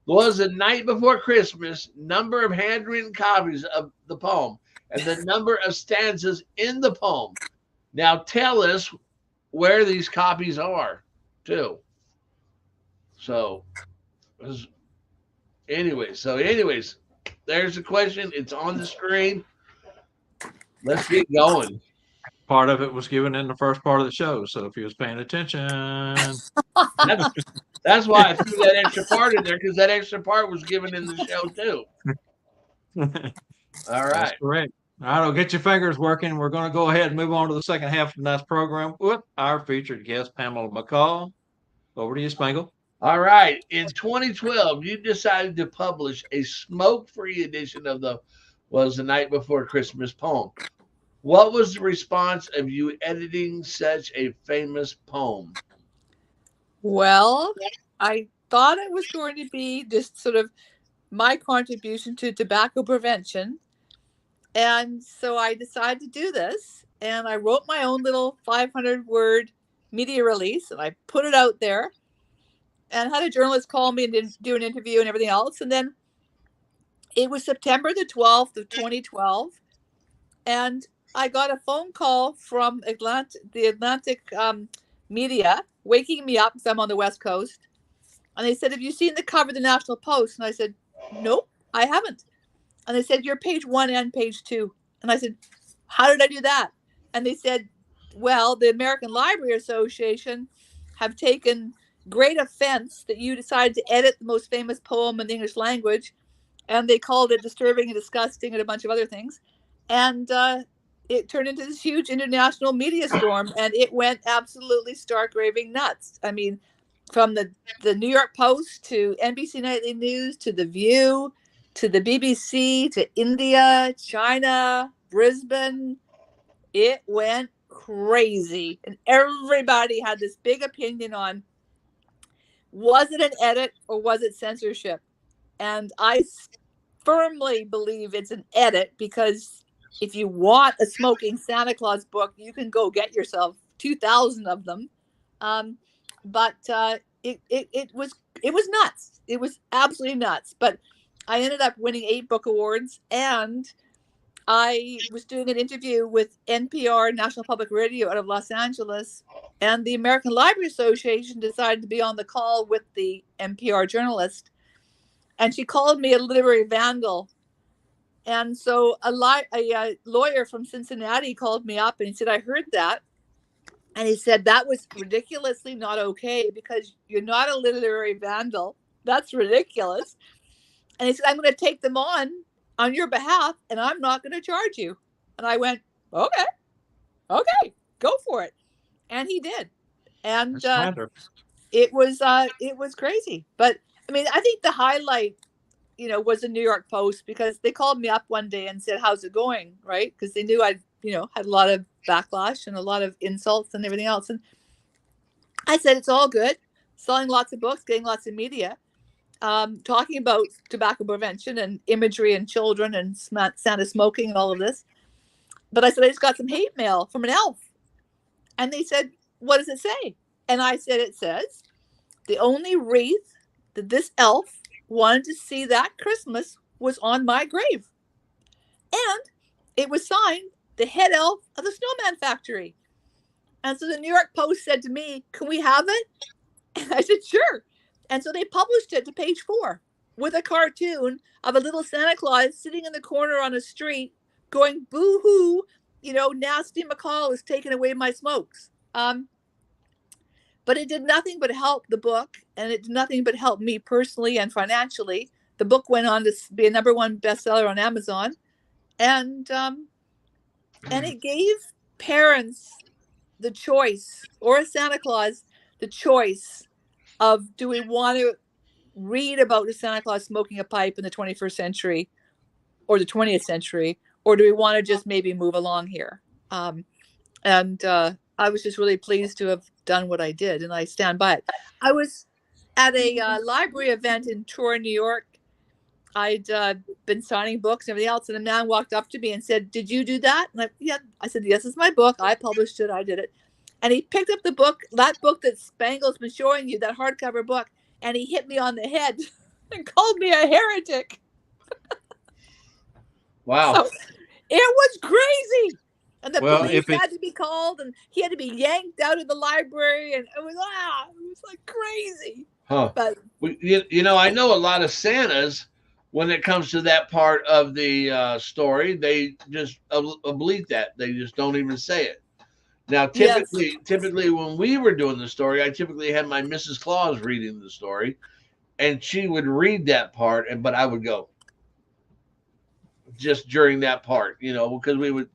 Was the night before Christmas number of handwritten copies of the poem and the number of stanzas in the poem. Now, tell us where these copies are, too. So, anyways, there's the question. It's on the screen. Let's get going. Part of it was given in the first part of the show, so if you was paying attention, That's why I threw that extra part in there, because that extra part was given in the show too. All right. That's correct. All right, well, get your fingers working. We're going to go ahead and move on to the second half of tonight's program with our featured guest, Pamela McColl. Over to you, Spangle. All right. In 2012, you decided to publish a smoke-free edition of the Night Before Christmas poem. What was the response of you editing such a famous poem? Well, I thought it was going to be just sort of my contribution to tobacco prevention. And so I decided to do this. And I wrote my own little 500-word media release, and I put it out there and had a journalist call me and do an interview and everything else. And then it was September the 12th of 2012. And I got a phone call from the Atlantic media waking me up because I'm on the West Coast. And they said, have you seen the cover of the National Post? And I said, nope, I haven't. And they said, you're page 1 and page 2. And I said, how did I do that? And they said, well, the American Library Association have taken great offense that you decided to edit the most famous poem in the English language. And they called it disturbing and disgusting and a bunch of other things. And it turned into this huge international media storm, and it went absolutely stark raving nuts. I mean, from the New York Post to NBC Nightly News to The View to the BBC to India, China, Brisbane, it went crazy. And everybody had this big opinion on, was it an edit or was it censorship? And I firmly believe it's an edit, because if you want a smoking Santa Claus book, you can go get yourself 2,000 of them. But it was nuts. It was absolutely nuts. But I ended up winning 8 book awards, and I was doing an interview with NPR, National Public Radio, out of Los Angeles, and the American Library Association decided to be on the call with the NPR journalist, and she called me a literary vandal. And so a lawyer from Cincinnati called me up and he said, I heard that. And he said, that was ridiculously not okay, because you're not a literary vandal. That's ridiculous. And he said, I'm going to take them on your behalf, and I'm not going to charge you. And I went, okay, go for it. And he did. And it was crazy. But I mean, I think the highlight, was the New York Post, because they called me up one day and said, how's it going? Right. Because they knew I'd, had a lot of backlash and a lot of insults and everything else. And I said, it's all good. Selling lots of books, getting lots of media, talking about tobacco prevention and imagery and children and Santa smoking and all of this. But I said, I just got some hate mail from an elf. And they said, what does it say? And I said, it says, the only wreath that this elf wanted to see that Christmas was on my grave. And it was signed the head elf of the Snowman Factory. And so the New York Post said to me, can we have it? And I said, sure. And so they published it to page 4 with a cartoon of a little Santa Claus sitting in the corner on a street going, boo-hoo, nasty McCall has taken away my smokes. But it did nothing but help the book, and it did nothing but help me personally and financially. The book went on to be a #1 bestseller on Amazon, and it gave parents the choice, or Santa Claus the choice of, do we want to read about the Santa Claus smoking a pipe in the 21st century or the 20th century, or do we want to just maybe move along here? I was just really pleased to have done what I did, and I stand by it. I was at a library event in Troy, New York, I'd been signing books and everything else, and a man walked up to me and said, "Did you do that?" And yeah. I said, "Yes, it's my book. I published it. I did it." And he picked up the book, that book that Spangle's been showing you, that hardcover book, and he hit me on the head and called me a heretic. Wow. So it was crazy. And the Well, police had to be called, and he had to be yanked out of the library, and it was like crazy. Huh. But I know a lot of Santas, when it comes to that part of the story, they just oblique that. They just don't even say it. Now, typically, when we were doing the story, I typically had my Mrs. Claus reading the story, and she would read that part, but I would go just during that part, because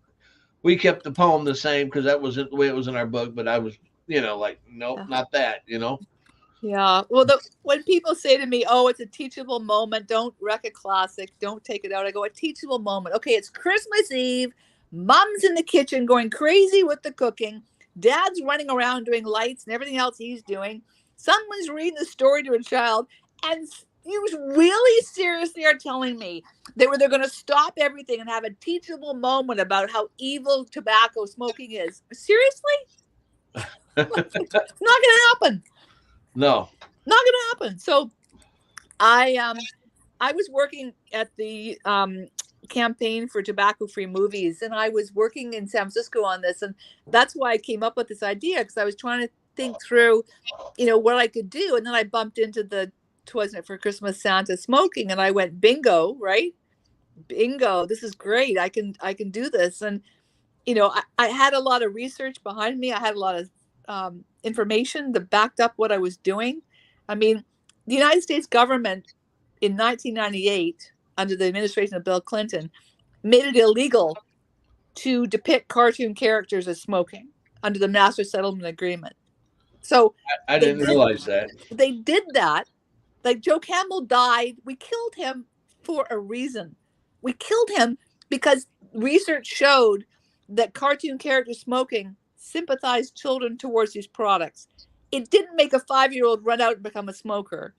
we kept the poem the same because that wasn't the way it was in our book, but I was, like, nope, not that, Yeah. Well, when people say to me, "Oh, it's a teachable moment. Don't wreck a classic. Don't take it out." I go, "A teachable moment. Okay, it's Christmas Eve. Mom's in the kitchen going crazy with the cooking. Dad's running around doing lights and everything else he's doing. Someone's reading the story to a child, and you really seriously are telling me they're going to stop everything and have a teachable moment about how evil tobacco smoking is. Seriously? It's not going to happen. No, not going to happen." So I was working at the campaign for tobacco-free movies, and I was working in San Francisco on this, and that's why I came up with this idea, because I was trying to think through, what I could do, and then I bumped into the "Wasn't It for Christmas Santa" smoking, and I went, bingo, right? Bingo, this is great. I can do this. And I had a lot of research behind me. I had a lot of information that backed up what I was doing. I mean, the United States government in 1998, under the administration of Bill Clinton, made it illegal to depict cartoon characters as smoking under the Master Settlement Agreement. So I didn't realize that. They did that. Like, Joe Campbell died. We killed him for a reason. We killed him because research showed that cartoon characters smoking sympathized children towards these products. It didn't make a 5-year-old run out and become a smoker,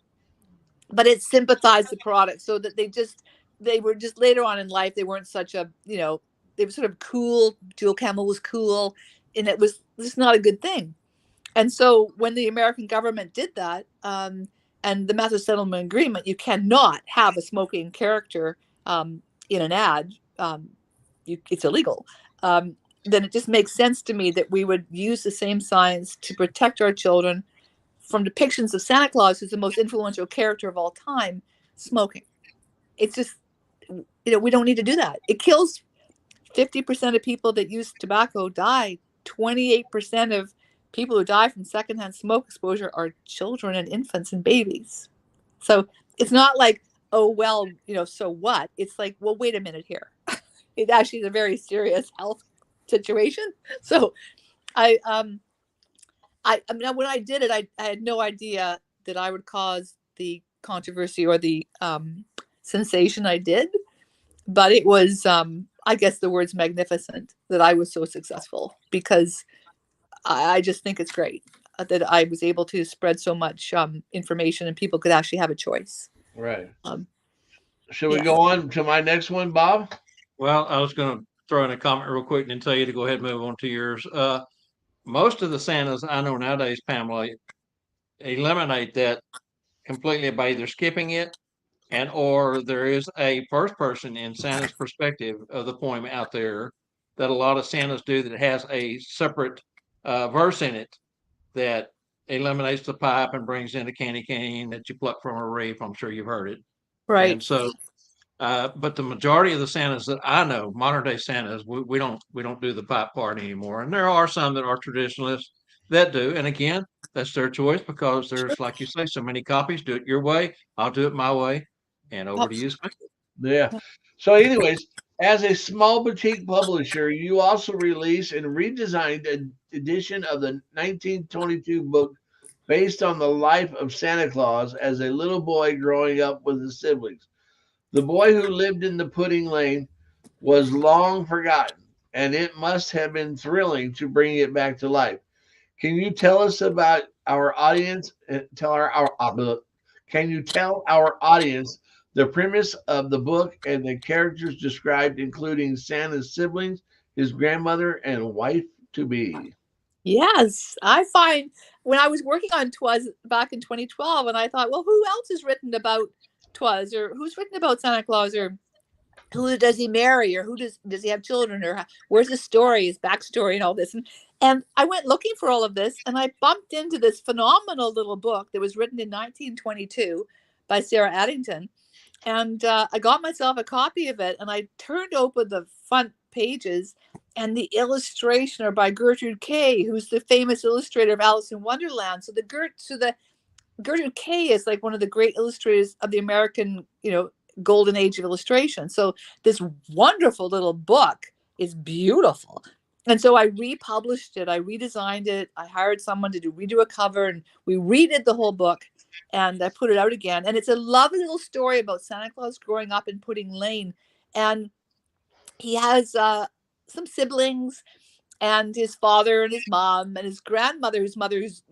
but it sympathized the product, so that they were just later on in life, they weren't such a, they were sort of cool. Joe Campbell was cool, and it was just not a good thing. And so when the American government did that, and the Master Settlement Agreement, you cannot have a smoking character in an ad. It's illegal. Then it just makes sense to me that we would use the same science to protect our children from depictions of Santa Claus, who's the most influential character of all time, smoking. It's just, we don't need to do that. It kills 50% of people that use tobacco die. 28% of people who die from secondhand smoke exposure are children and infants and babies. So it's not like, oh, well, so what? It's like, well, wait a minute here. It actually is a very serious health situation. So I mean, when I did it, I had no idea that I would cause the controversy or the sensation I did. But it was, I guess the word's magnificent that I was so successful, because I just think it's great that I was able to spread so much information and people could actually have a choice. Right. Should we go on to my next one, Bob? Well, I was going to throw in a comment real quick and tell you to go ahead and move on to yours. Most of the Santas I know nowadays, Pamela, eliminate that completely by either skipping it, or there is a first person in Santa's perspective of the poem out there that a lot of Santas do, that has a separate verse in it that eliminates the pipe and brings in a candy cane that you pluck from a reef. I'm sure you've heard it. Right. And so, but the majority of the Santas that I know, modern day Santas, we don't do the pipe part anymore. And there are some that are traditionalists that do. And again, that's their choice, because there's, like you say, so many copies. Do it your way. I'll do it my way. And over to you, Spencer. Yeah. So, anyways, as a small boutique publisher, you also released and redesigned an edition of the 1922 book based on the life of Santa Claus as a little boy growing up with his siblings. The boy who lived in the pudding lane was long forgotten, and it must have been thrilling to bring it back to life. Can you tell us about our audience? Can you tell our audience The premise of the book and the characters described, including Santa's siblings, his grandmother, and wife-to-be. Yes, I find when I was working on Twas back in 2012, and I thought, well, who else has written about Twas, or who's written about Santa Claus, or who does he marry, or who does he have children, or where's his story, his backstory, and all this. And I went looking for all of this, and I bumped into this phenomenal little book that was written in 1922 by Sarah Addington. And I got myself a copy of it, and I turned open the front pages, and the illustration are by Gertrude Kay, who's the famous illustrator of Alice in Wonderland. So the Gertrude Kay is like one of the great illustrators of the American, golden age of illustration. So this wonderful little book is beautiful. And so I republished it. I redesigned it. I hired someone to redo a cover, and we redid the whole book, and I put it out again. And it's a lovely little story about Santa Claus growing up in Pudding Lane. And he has some siblings, and his father and his mom and his grandmother, his mother's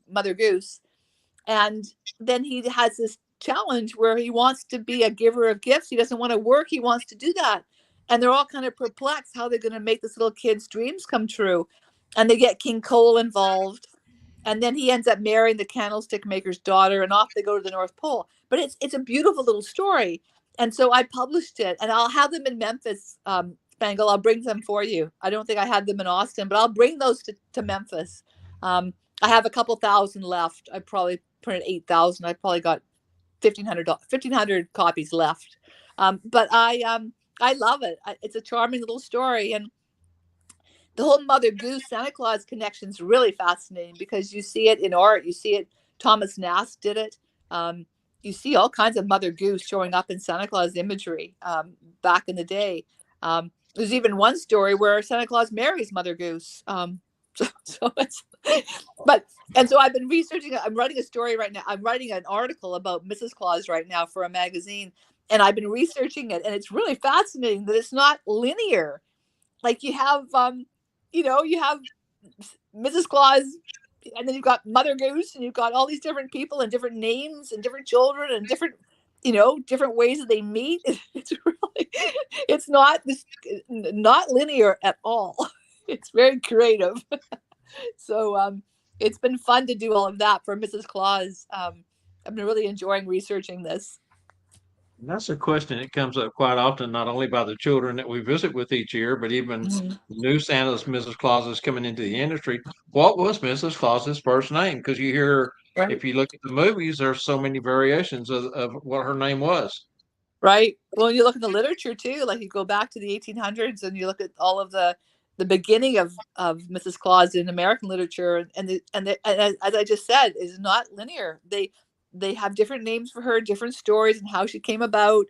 Mother Goose. And then he has this challenge where he wants to be a giver of gifts. He doesn't want to work. He wants to do that. And they're all kind of perplexed how they're going to make this little kid's dreams come true. And they get King Cole involved. And then he ends up marrying the candlestick maker's daughter, and off they go to the North Pole. But it's a beautiful little story. And so I published it, and I'll have them in Memphis, Spangle. I'll bring them for you. I don't think I had them in Austin, but I'll bring those to Memphis. I have a couple thousand left. I probably printed 8,000. I probably got 1,500 copies left. But I love it. It's a charming little story. And the whole Mother Goose Santa Claus connection is really fascinating, because you see it in art. You see it. Thomas Nast did it. You see all kinds of Mother Goose showing up in Santa Claus imagery back in the day. There's even one story where Santa Claus marries Mother Goose. So I've been researching. I'm writing a story right now. I'm writing an article about Mrs. Claus right now for a magazine, and I've been researching it, and it's really fascinating that it's not linear. Like you have, you have Mrs. Claus, and then you've got Mother Goose, and you've got all these different people and different names and different children and different ways that they meet. It's not linear at all. It's very creative. So it's been fun to do all of that for Mrs. Claus. I've been really enjoying researching this. And that's a question that comes up quite often, not only by the children that we visit with each year, but even new Santa's, Mrs. Clauses coming into the industry. What was Mrs. Claus's first name? Because you hear, Right. If you look at the movies, there's so many variations of what her name was. Right. Well, you look at the literature too, like you go back to the 1800s and you look at all of the beginning of Mrs. Claus in American literature, and as I just said, is not linear. They have different names for her, different stories, and how she came about.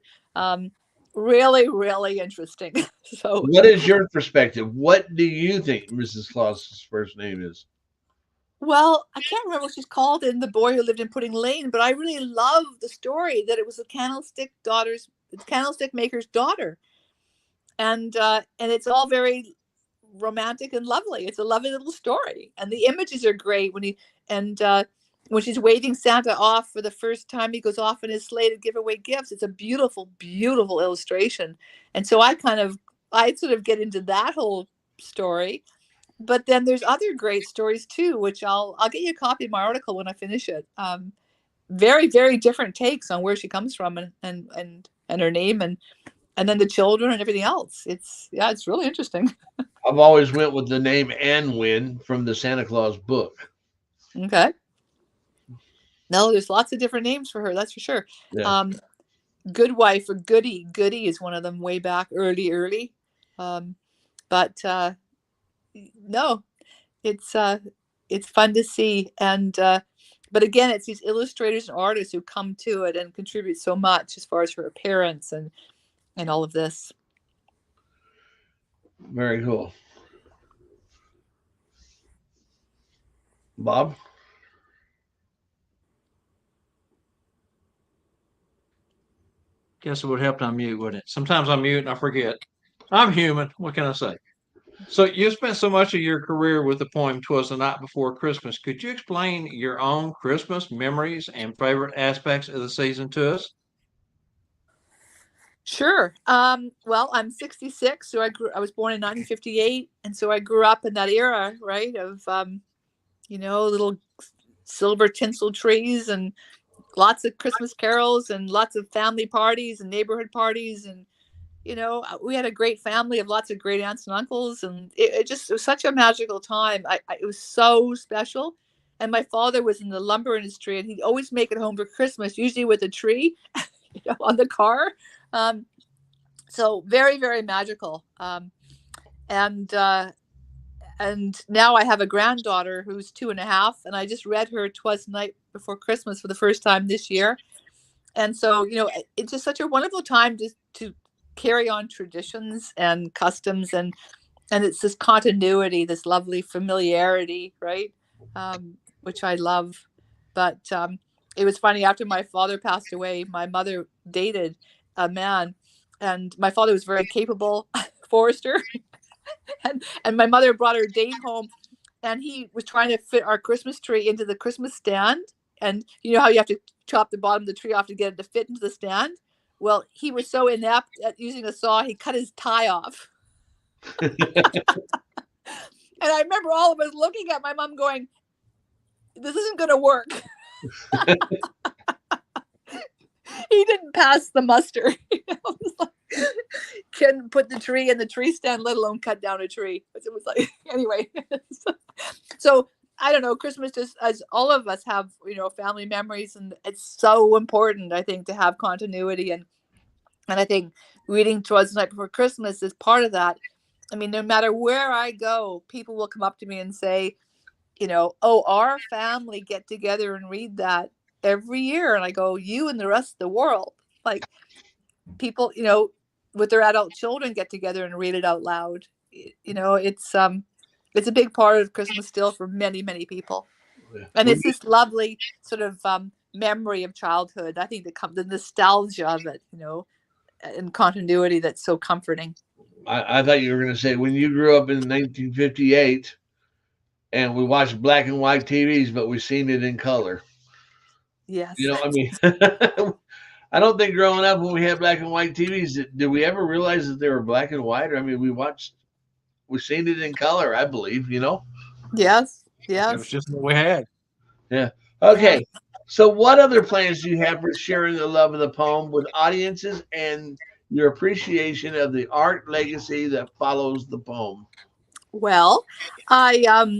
Really, really interesting. So, what is your perspective? What do you think Mrs. Claus's first name is? Well, I can't remember what she's called in The Boy Who Lived in Pudding Lane, but I really love the story that it was the candlestick maker's daughter, and it's all very romantic and lovely. It's a lovely little story, and the images are great when she's waving Santa off for the first time. He goes off in his sleigh to give away gifts. It's a beautiful, beautiful illustration. And so I sort of get into that whole story. But then there's other great stories too, which I'll get you a copy of my article when I finish it. Very, very different takes on where she comes from and her name and then the children and everything else. It's really interesting. I've always went with the name Anwin from the Santa Claus book. Okay. No, there's lots of different names for her. That's for sure. Yeah. Good Wife or Goody. Goody is one of them way back early. But no, it's fun to see. And but again, it's these illustrators and artists who come to it and contribute so much as far as her appearance and all of this. Very cool. Bob? Guess it would help to unmute, wouldn't it? Sometimes I mute and I forget. I'm human. What can I say? So you spent so much of your career with the poem "'Twas the Night Before Christmas." Could you explain your own Christmas memories and favorite aspects of the season to us? Sure. Well, I'm 66, so I was born in 1958, and so I grew up in that era, right? Of little silver tinsel trees and lots of Christmas carols and lots of family parties and neighborhood parties, and we had a great family of lots of great aunts and uncles, and it was such a magical time. It was so special. And my father was in the lumber industry, and he'd always make it home for Christmas, usually with a tree, on the car. So very, very magical. And now I have a granddaughter who's 2.5, and I just read her "Twas Night Before Christmas" for the first time this year. And so, it's just such a wonderful time to carry on traditions and customs, and it's this continuity, this lovely familiarity, right? Which I love. But it was funny, after my father passed away, my mother dated a man, and my father was very capable forester, and my mother brought her date home, and he was trying to fit our Christmas tree into the Christmas stand. And you know how you have to chop the bottom of the tree off to get it to fit into the stand? Well, he was so inept at using a saw, he cut his tie off. And I remember all of us looking at my mom going, "This isn't going to work." He didn't pass the muster. Couldn't put the tree in the tree stand, let alone cut down a tree. It was like, anyway. So I don't know, Christmas, just as all of us have, family memories, and it's so important, I think, to have continuity. And I think reading "Twas the Night Before Christmas" is part of that. I mean, no matter where I go, people will come up to me and say, "Oh, our family get together and read that every year." And I go, "You and the rest of the world." Like, people, with their adult children, get together and read it out loud. It's a big part of Christmas still for many, many people. Yeah. And it's this lovely sort of memory of childhood. I think the nostalgia of it, and continuity, that's so comforting. I thought you were going to say, when you grew up in 1958 and we watched black and white TVs, but we seen it in color. Yes. I mean, I don't think growing up when we had black and white TVs, did we ever realize that they were black and white? I mean, we've seen it in color, I believe, Yes. It was just what we had. Yeah. Okay. Yeah. So what other plans do you have for sharing the love of the poem with audiences and your appreciation of the art legacy that follows the poem? Well, I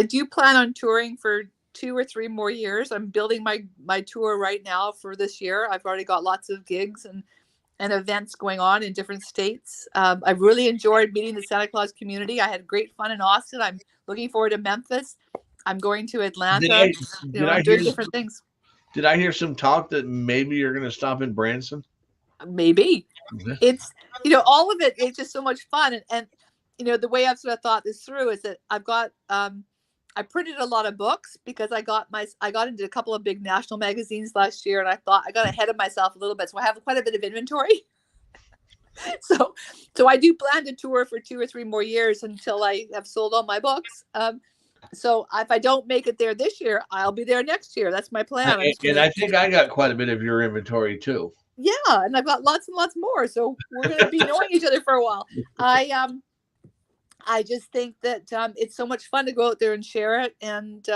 do plan on touring for 2 or 3 more years. I'm building my tour right now for this year. I've already got lots of gigs and events going on in different states. I've really enjoyed meeting the Santa Claus community. I had great fun in Austin. I'm looking forward to Memphis. I'm going to Atlanta. I'm doing different things. Did I hear some talk that maybe you're going to stop in Branson? Maybe. Mm-hmm. It's, all of it. It's just so much fun. And the way I've sort of thought this through is that I've got, I printed a lot of books because I got into a couple of big national magazines last year, and I thought I got ahead of myself a little bit. So I have quite a bit of inventory. So I do plan to tour for 2 or 3 more years until I have sold all my books. So if I don't make it there this year, I'll be there next year. That's my plan. And I think I got quite a bit of your inventory too. Yeah, and I've got lots and lots more. So we're going to be knowing each other for a while. I just think that it's so much fun to go out there and share it. And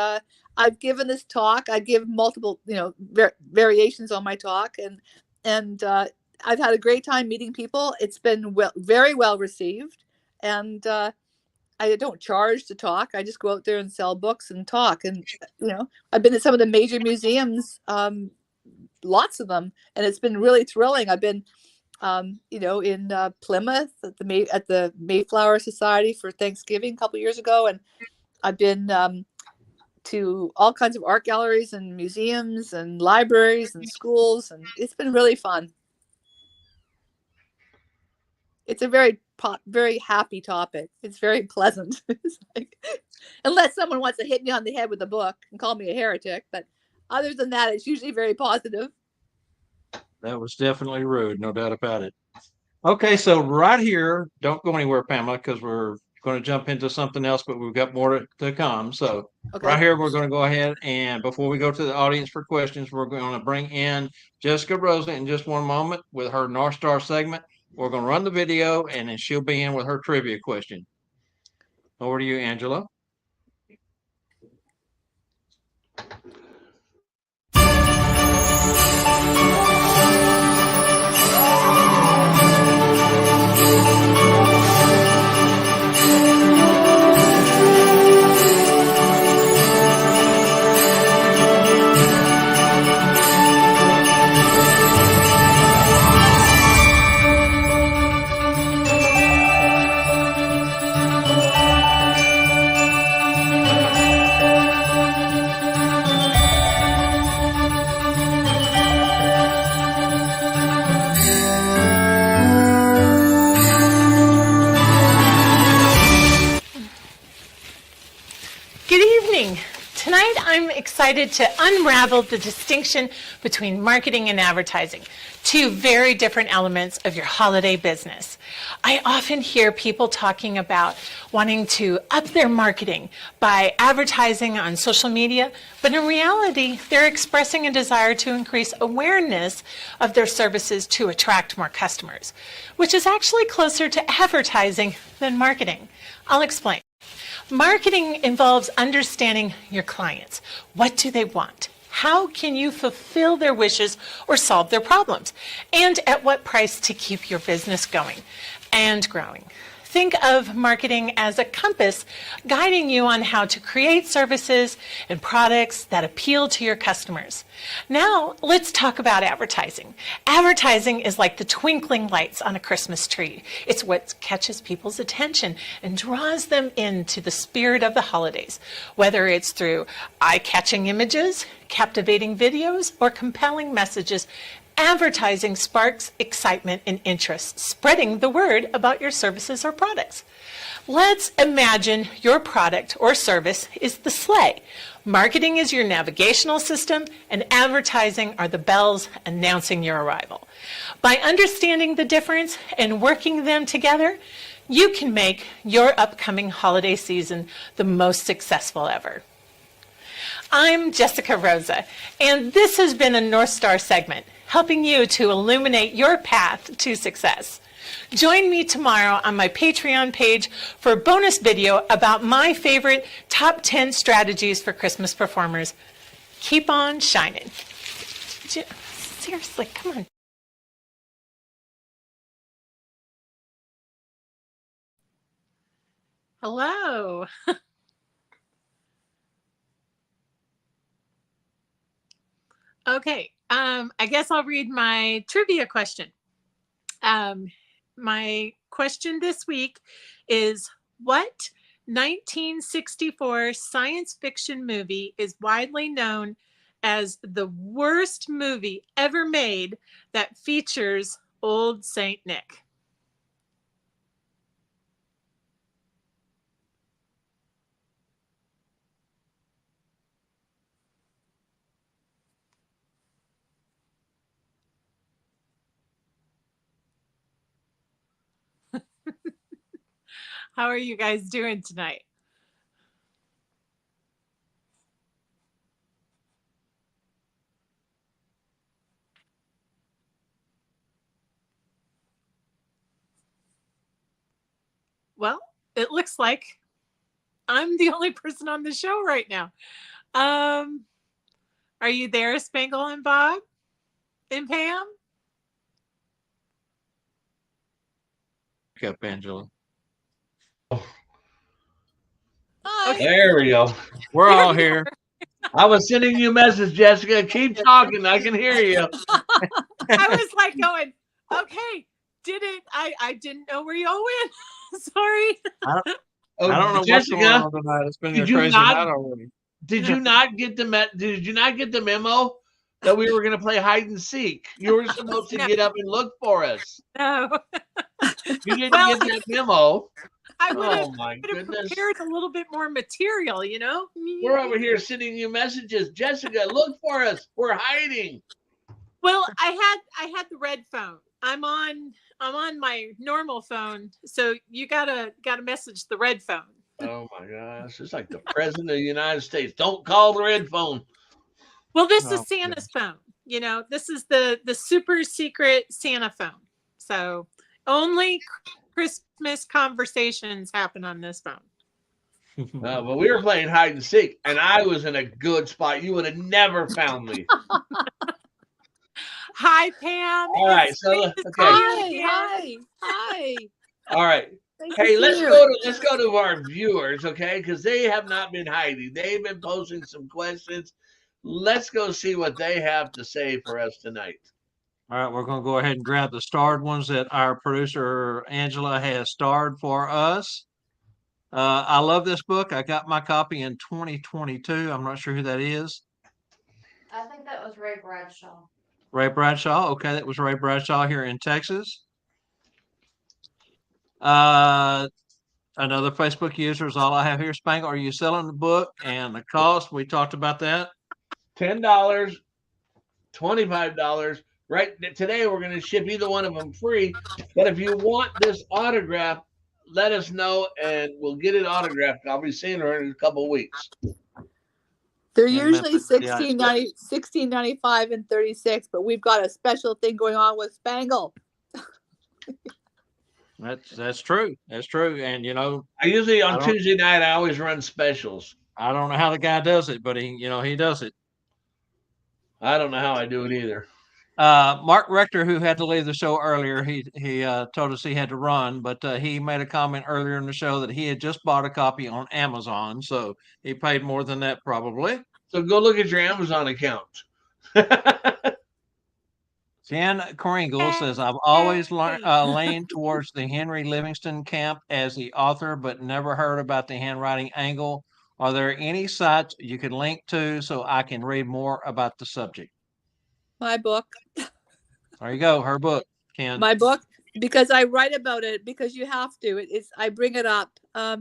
I've given this talk. I give multiple, variations on my talk, and I've had a great time meeting people. It's been very well received, and I don't charge to talk. I just go out there and sell books and talk. And I've been to some of the major museums, lots of them, and it's been really thrilling. I've been in Plymouth at the Mayflower Society for Thanksgiving a couple of years ago, and I've been to all kinds of art galleries and museums and libraries and schools, and it's been really fun. It's a very happy topic. It's very pleasant. It's like, unless someone wants to hit me on the head with a book and call me a heretic, but other than that, it's usually very positive. That was definitely rude, no doubt about it. Okay, so right here, don't go anywhere, Pamela, because we're going to jump into something else, but we've got more to come. So Okay. right here, we're going to go ahead and before we go to the audience for questions, we're going to bring in Jessica Rosa in just one moment with her North Star segment. We're going to run the video and then she'll be in with her trivia question. Over to you, Angela. Good evening. Tonight I'm excited to unravel the distinction between marketing and advertising, two very different elements of your holiday business. I often hear people talking about wanting to up their marketing by advertising on social media, but in reality, they're expressing a desire to increase awareness of their services to attract more customers, which is actually closer to advertising than marketing. I'll explain. Marketing involves understanding your clients. What do they want? How can you fulfill their wishes or solve their problems? And at what price to keep your business going and growing? Think of marketing as a compass guiding you on how to create services and products that appeal to your customers. Now, let's talk about advertising. Advertising is like the twinkling lights on a Christmas tree. It's what catches people's attention and draws them into the spirit of the holidays, whether it's through eye-catching images, captivating videos, or compelling messages. Advertising sparks excitement and interest, spreading the word about your services or products. Let's imagine your product or service is the sleigh. Marketing is your navigational system, and advertising are the bells announcing your arrival. By understanding the difference and working them together, you can make your upcoming holiday season the most successful ever. I'm Jessica Rosa, and this has been a North Star segment, helping you to illuminate your path to success. Join me tomorrow on my Patreon page for a bonus video about my favorite top 10 strategies for Christmas performers. Keep on shining. Seriously, come on. Hello. Okay, I guess I'll read my trivia question. My question this week is, what 1964 science fiction movie is widely known as the worst movie ever made that features Old Saint Nick? How are you guys doing tonight? Well, it looks like I'm the only person on the show right now. Are you there, Spangle and Bob and Pam? Pick up, Angela. Hi. There we go. We're all here. I was sending you a message, Jessica. Keep talking. I can hear you. I was like going, okay, I didn't know where y'all went. Sorry. I don't know Jessica, what's going on tonight. It's been a crazy night already. Did you not get the memo that we were going to play hide and seek? You were supposed to get up and look for us. No. You didn't get that memo. I would have goodness. prepared a little bit more material, you know? We're over here sending you messages. Jessica, look for us. We're hiding. Well, I had the red phone. I'm on my normal phone, so you gotta message the red phone. Oh my gosh, it's like the president of the United States. Don't call the red phone. Well, this Oh, is Santa's phone. You know, this is the super secret Santa phone. So only Christmas conversations happen on this phone. But we were playing hide and seek, and I was in a good spot. You would have never found me. Hi, Pam. All right, It's so great to okay. see you Hi, again. hi. All right. Nice Hey, to let's see go you. to our viewers, okay? Because they have not been hiding. They've been posting some questions. Let's go see what they have to say for us tonight. All right, we're going to go ahead and grab the starred ones that our producer Angela has starred for us. I love this book. I got my copy in 2022. I'm not sure who that is. I think that was Ray Bradshaw. Ray Bradshaw. Okay, that was Ray Bradshaw here in Texas. Another Facebook user is all I have here. Spangle, are you selling the book? And the cost, we talked about that. $10, $25. Right today, we're going to ship either one of them free. But if you want this autograph, let us know and we'll get it autographed. I'll be seeing her in a couple of weeks. They're In usually Memphis, yeah. $16.95 and 36, but we've got a special thing going on with Spangle. That's true. That's true. And you know, I usually I on don't- Tuesday night I always run specials. I don't know how the guy does it, but he does it. I don't know how I do it either. Mark Rector, who had to leave the show earlier, he told us he had to run, but he made a comment earlier in the show that he had just bought a copy on Amazon, so he paid more than that probably. So go look at your Amazon account. Jan Kringle says, I've always leaned towards the Henry Livingston camp as the author, but never heard about the handwriting angle. Are there any sites you can link to so I can read more about the subject? My book. There you go, her book, Ken. My book, because I write about it, because you have to. I bring it up. Yeah,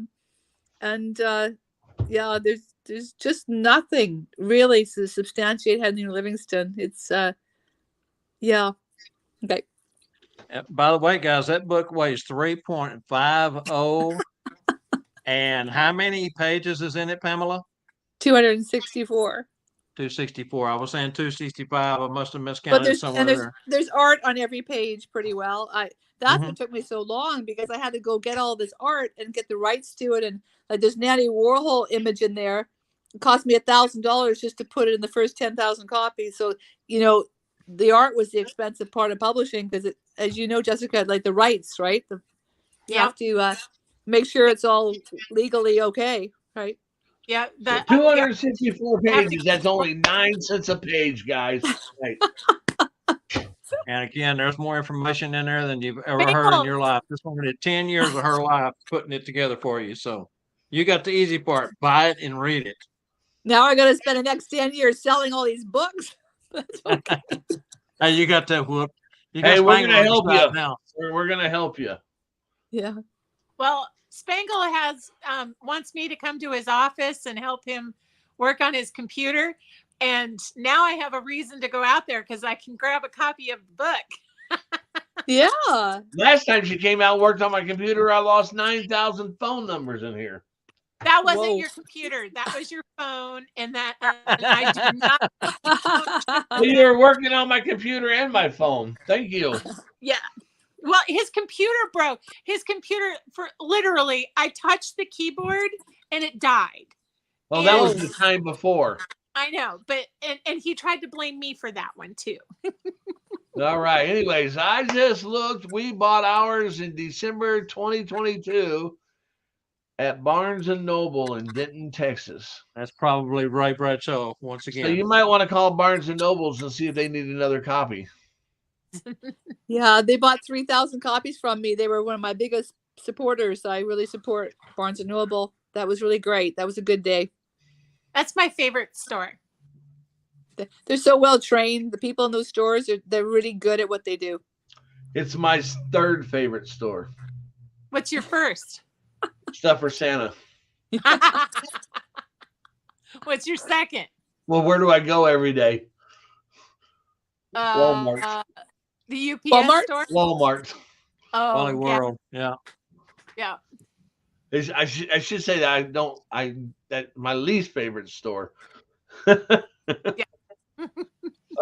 there's just nothing really to substantiate Henry Livingston. It's yeah. Okay. By the way, guys, that book weighs 3.50. And how many pages is in it, Pamela? 264. 264. I was saying 265. I must have miscounted But somewhere there. there's art on every page pretty well. That's Mhm. what took me so long, because I had to go get all this art and get the rights to it, and like there's Nanny Warhol image in there. It cost me $1,000 just to put it in the first 10,000 copies. So the art was the expensive part of publishing, because as you know, Jessica, like the rights, right? You have to make sure it's all legally okay, right? Yeah, So 264 pages. That's only 9 cents a page, guys. Right. And again, there's more information in there than you've ever heard in your life. This woman did 10 years of her life putting it together for you. So you got the easy part. Buy it and read it. Now I got to spend the next 10 years selling all these books. That's okay. Hey, you got that whoop. Hey, we're going to help you. Now. We're going to help you. Yeah. Well, Spangle wants me to come to his office and help him work on his computer. And now I have a reason to go out there because I can grab a copy of the book. Yeah. Last time she came out and worked on my computer, I lost 9,000 phone numbers in here. That wasn't your computer. That was your phone. And I do not. Well, you were working on my computer and my phone. Thank you. Yeah. Well, his computer broke. His computer, for literally, I touched the keyboard and it died. Well, that was the time before. I know, but and he tried to blame me for that one too. All right. Anyways, I just looked. We bought ours in December 2022 at Barnes & Noble in Denton, Texas. That's probably Ray Bradshaw once again. So you might want to call Barnes & Nobles and see if they need another copy. Yeah, they bought 3,000 copies from me. They were one of my biggest supporters. I really support Barnes & Noble. That was really great. That was a good day. That's my favorite store. They're so well trained. The people in those stores, they're really good at what they do. It's my third favorite store. What's your first? Stuff for Santa. What's your second? Well, where do I go every day? Walmart. The UPS Walmart? store? Walmart. Oh, Wally World. Yeah. yeah. I should say that that my least favorite store.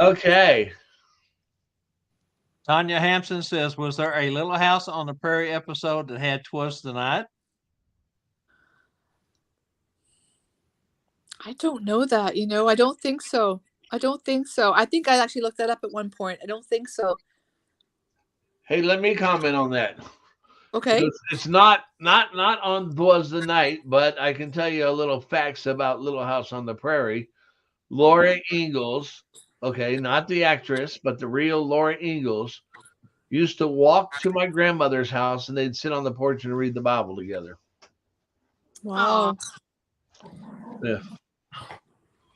Okay. Tanya Hampson says, was there a Little House on the Prairie episode that had Twas the Night? I don't know that, I don't think so. I think I actually looked that up at one point. I don't think so. Hey, let me comment on that. Okay. It's not on Was the Night, but I can tell you a little facts about Little House on the Prairie. Laura Ingalls, okay, not the actress, but the real Laura Ingalls, used to walk to my grandmother's house and they'd sit on the porch and read the Bible together. Wow. Yeah.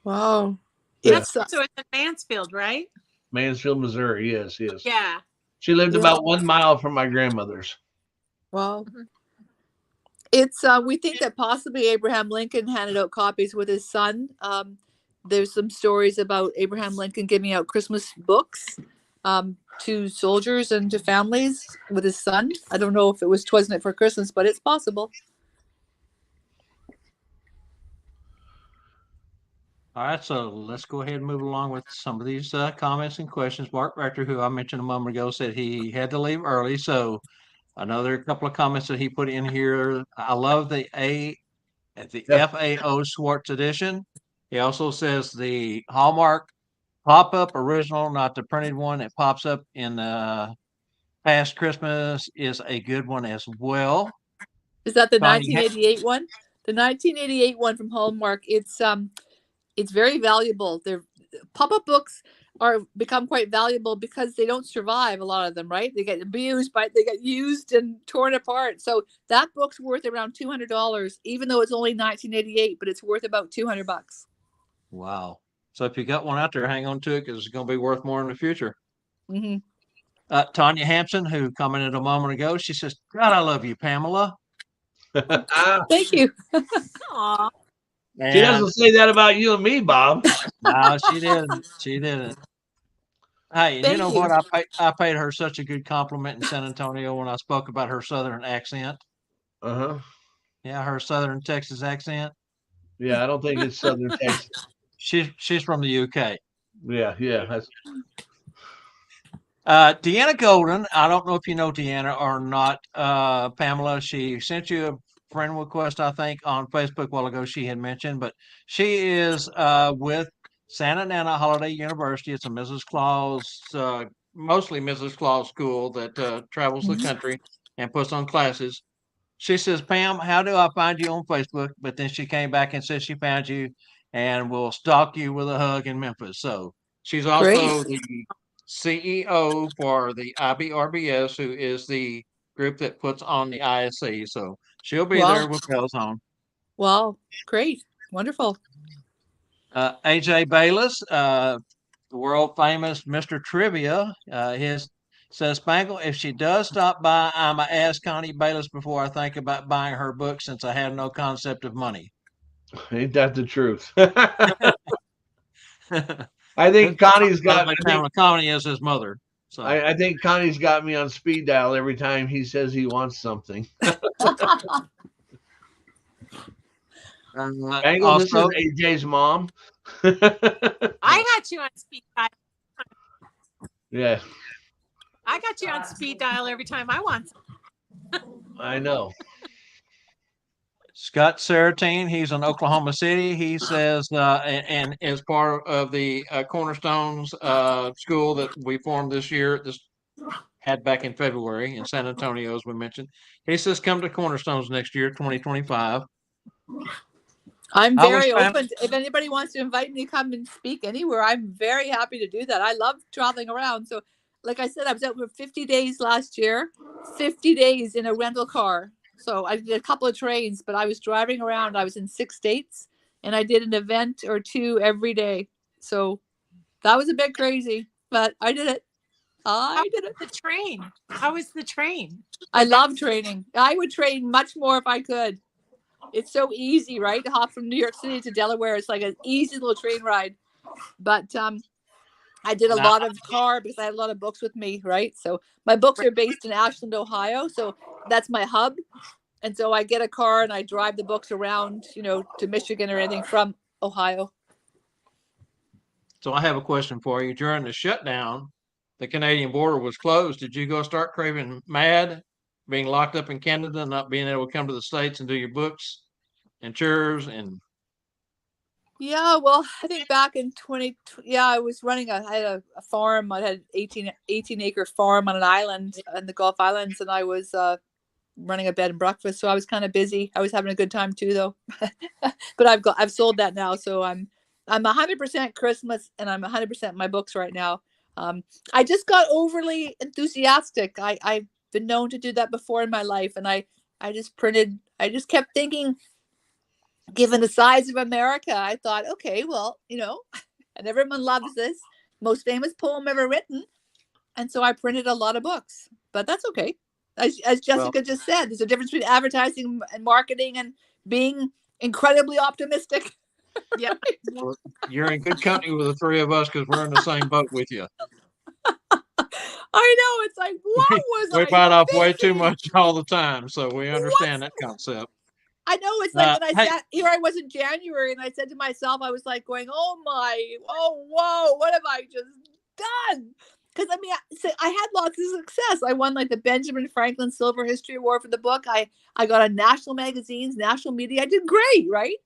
Wow. Yeah. It's So it's in Mansfield, right? Mansfield, Missouri. Yes. Yeah. She lived Yeah. about 1 mile from my grandmother's. wow. It's we think that possibly Abraham Lincoln handed out copies with his son. There's some stories about Abraham Lincoln giving out Christmas books to soldiers and to families with his son. I don't know if it was Twasn't It for Christmas, but it's possible. All right, so let's go ahead and move along with some of these comments and questions. Mark Rector, who I mentioned a moment ago, said he had to leave early. So another couple of comments that he put in here. I love the FAO Schwartz edition. He also says the Hallmark pop-up original, not the printed one that pops up in past Christmas, is a good one as well. Is that the Connie, 1988 one? The 1988 one from Hallmark. It's very valuable. Their pop-up books become quite valuable because they don't survive, a lot of them, right? They get abused, they get used and torn apart. So that book's worth around $200, even though it's only 1988, but it's worth about $200. Wow. So if you got one out there, hang on to it because it's going to be worth more in the future. Mm-hmm. Tanya Hampson, who commented a moment ago, she says, God, I love you, Pamela. Thank you. Aw. She doesn't say that about you and me, Bob. No, she didn't. She didn't. Hey, and you Thank know you. what? I paid her such a good compliment in San Antonio when I spoke about her Southern accent. Uh-huh. Yeah, her Southern Texas accent. Yeah, I don't think it's Southern Texas. She's from the UK. Yeah. That's... Deanna Golden, I don't know if you know Deanna or not, Pamela. She sent you a friend request, I think, on Facebook a while ago. She had mentioned, but she is with Santa Ana Holiday University. It's a Mrs. Claus, mostly Mrs. Claus school that travels the country and puts on classes. She says, Pam, how do I find you on Facebook? But then she came back and said she found you and will stalk you with a hug in Memphis. So she's also the CEO for the IBRBS, who is the group that puts on the ISC. So she'll be there with bells on. Wow. Great. Wonderful. AJ Bayless, the world famous Mr. Trivia, says, Spangle, if she does stop by, I'm going to ask Connie Bayless before I think about buying her book since I have no concept of money. Ain't that the truth? I think Connie's got Connie is his mother. So I think Connie's got me on speed dial every time he says he wants something. Bangle, this is AJ's mom. I got you on speed dial. Yeah. I got you on speed dial every time I want something. I know. Scott Saratine, he's in Oklahoma City. He says, and as part of the Cornerstones school that we formed this year, this had back in February in San Antonio, as we mentioned. He says, come to Cornerstones next year, 2025. I'm very open. If anybody wants to invite me to come and speak anywhere, I'm very happy to do that. I love traveling around. So, like I said, I was out for 50 days last year, 50 days in a rental car. So I did a couple of trains, but I was driving around. I was in 6 states and I did an event or 2 every day. So that was a bit crazy, but I did it. I did it. The train. How was the train? I love training. I would train much more if I could. It's so easy, right? To hop from New York City to Delaware. It's like an easy little train ride. But I did a Now- lot of car because I had a lot of books with me, right? So my books are based in Ashland, Ohio. So that's my hub. And so I get a car and I drive the books around, to Michigan or anything from Ohio. So I have a question for you. During the shutdown, the Canadian border was closed. Did you go start craving mad, being locked up in Canada, not being able to come to the States and do your books and chores and Yeah, well, I think back in 20, I was I had a farm. I had 18-acre farm on an island in the Gulf Islands, and I was running a bed and breakfast. So I was kind of busy. I was having a good time too, though. But I've sold that now, so I'm 100% Christmas, and I'm 100% my books right now. I just got overly enthusiastic. I've been known to do that before in my life, and I just kept thinking, given the size of America, I thought, okay, well, and everyone loves this most famous poem ever written. And so I printed a lot of books, but that's okay. As Jessica just said, there's a difference between advertising and marketing and being incredibly optimistic. Yeah. Well, you're in good company with the three of us because we're in the same boat with you. I know. It's like, what was We I bite off way too thinking? much all the time, so we understand that concept. I know. It's like, and I Hey. sat here, I was in January, and I said to myself, I was like going, oh, whoa, what have I just done? Because I mean, I had lots of success. I won like the Benjamin Franklin Silver History Award for the book. I got on national magazines, national media. I did great, right?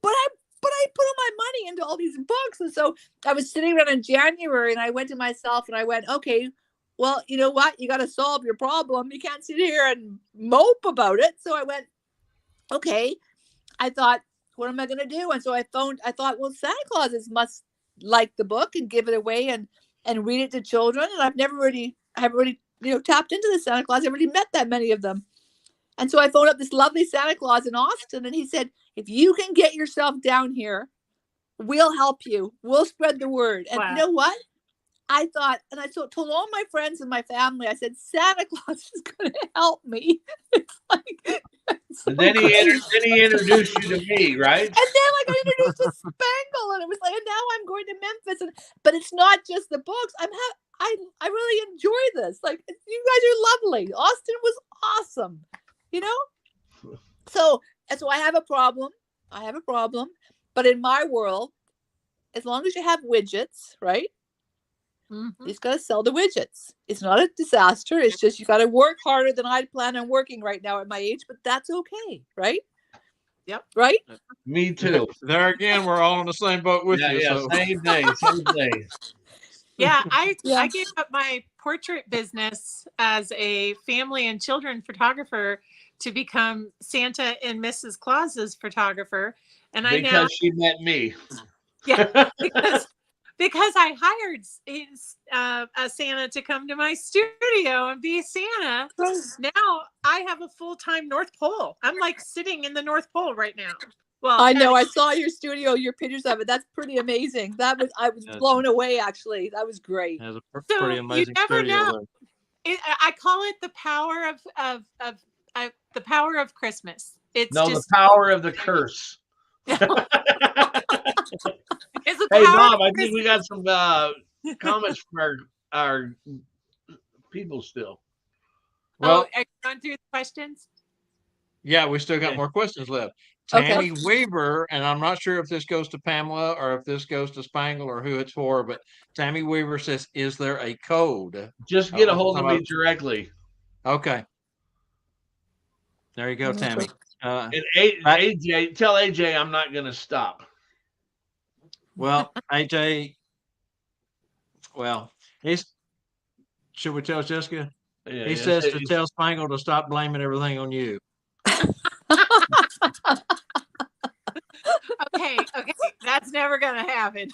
But I put all my money into all these books, and so I was sitting around in January, and I went to myself, and I went, okay, well, you know what? You got to solve your problem. You can't sit here and mope about it. So I went, okay. I thought, what am I going to do? And so I thought, well, Santa Clauses must like the book and give it away and read it to children. And I haven't really, tapped into the Santa Claus. I've already met that many of them. And so I phoned up this lovely Santa Claus in Austin, and he said, if you can get yourself down here, we'll help you. We'll spread the word. And you know what? I thought, and I told all my friends and my family, I said, Santa Claus is going to help me. It's like, and then he introduced you to me, right? And then I got introduced to Spangle, and it was like, and now I'm going to Memphis, but it's not just the books. I really enjoy this. Like, you guys are lovely. Austin was awesome, So I have a problem. But in my world, as long as you have widgets, right? Mm-hmm. You just got to sell the widgets. It's not a disaster. It's just you got to work harder than I plan on working right now at my age, but that's okay, right? Yep. Right? Me too. There again, we're all in the same boat with you. Yeah, So. same thing. Yeah, I gave up my portrait business as a family and children photographer to become Santa and Mrs. Claus's photographer. And because she met me. Yeah, because I hired a Santa to come to my studio and be Santa. Now I have a full-time North Pole. I'm like sitting in the North Pole right now. Well, I know. I saw your studio, your pictures of it. That's pretty amazing. I was blown away. Actually, that was great. That's a pretty amazing you never studio. know. I call it the power of the power of Christmas. It's the power of the curse. Hey, Bob, I think we got some comments from our people still. Well, are you going through the questions? Yeah, we still got more questions left. Tammy Weaver, and I'm not sure if this goes to Pamela or if this goes to Spangle or who it's for, but Tammy Weaver says, is there a code? Just get a hold of me directly. Okay. There you go, Tammy. And AJ, tell AJ I'm not going to stop. Well, AJ, should we tell Jessica? Yeah, he says to tell Spangle to stop blaming everything on you. Okay, that's never gonna happen.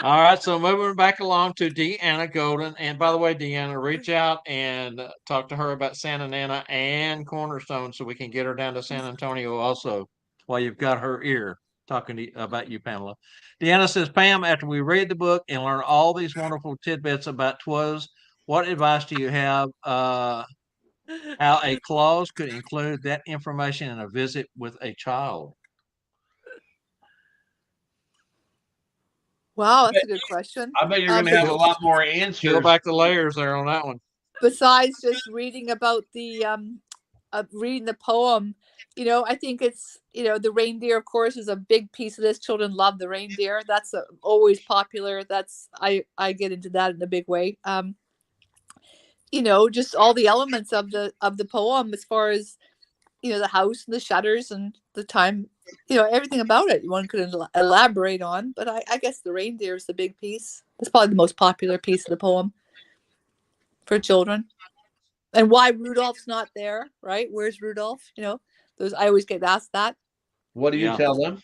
All right, so moving back along to Deanna Golden, and by the way, Deanna, reach out and talk to her about Santa Nana and Cornerstone, so we can get her down to San Antonio also, while you've got her ear talking about you, Pamela. Deanna says, Pam, after we read the book and learn all these wonderful tidbits about Twas, what advice do you have? How a clause could include that information in a visit with a child? Wow, that's a good question. I bet you're going to have a lot more answers. Peel back the layers there on that one. Besides just reading about reading the poem, I think it's, the reindeer, of course, is a big piece of this. Children love the reindeer. That's always popular. I get into that in a big way. Just all the elements of the poem, as far as, the house and the shutters and the time, everything about it one could elaborate on. But I guess the reindeer is the big piece. It's probably the most popular piece of the poem for children. And why Rudolph's not there, right? Where's Rudolph? Those, I always get asked that. What do you tell them?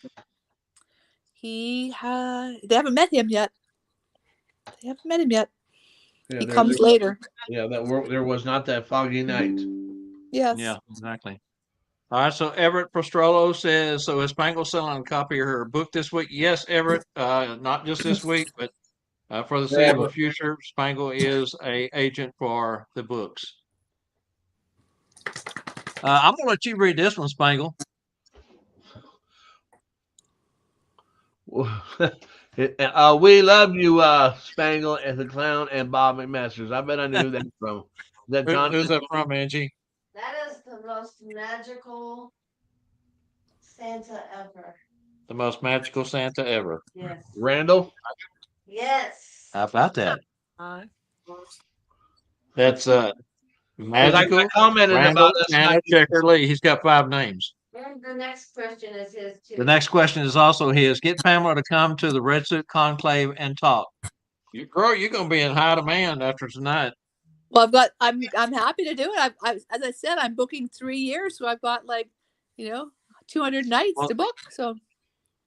They haven't met him yet. They haven't met him yet. Yeah, he comes later. Yeah, there was not that foggy night. Yes. Yeah, exactly. All right, so Everett Prostrollo says, so is Spangle selling a copy of her book this week? Yes, Everett, not just this week, but for the foreseeable future, Spangle is a agent for the books. I'm going to let you read this one, Spangle. We love you, Spangle and the Clown and Bob McMasters. I bet I knew who that's from. Who's that from, Angie? That is the most magical Santa ever. The most magical Santa ever. Yes. Randall? Yes. How about that? That's magical. I commented Randall, about Santa, Checker Lee. He's got 5 names. And the next question is his too. The next question is also his. Get Pamela to come to the Red Suit Conclave and talk. Girl, you're going to be in high demand after tonight. Well, I'm happy to do it. As I said, I'm booking 3 years, so I've got 200 nights to book. So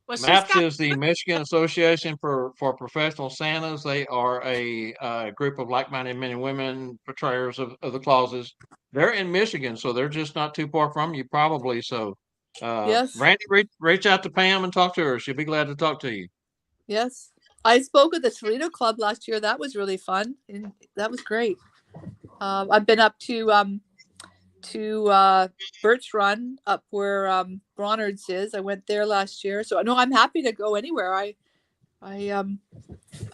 MAPS is the Michigan Association for Professional Santas. They are a group of like-minded men and women, portrayers of the clauses. They're in Michigan, so they're just not too far from you, probably. So, yes, Randy, reach out to Pam and talk to her. She'll be glad to talk to you. Yes, I spoke at the Toledo Club last year. That was really fun, and that was great. I've been up to Birch Run, up where Bronards is. I went there last year, so no, I'm happy to go anywhere. I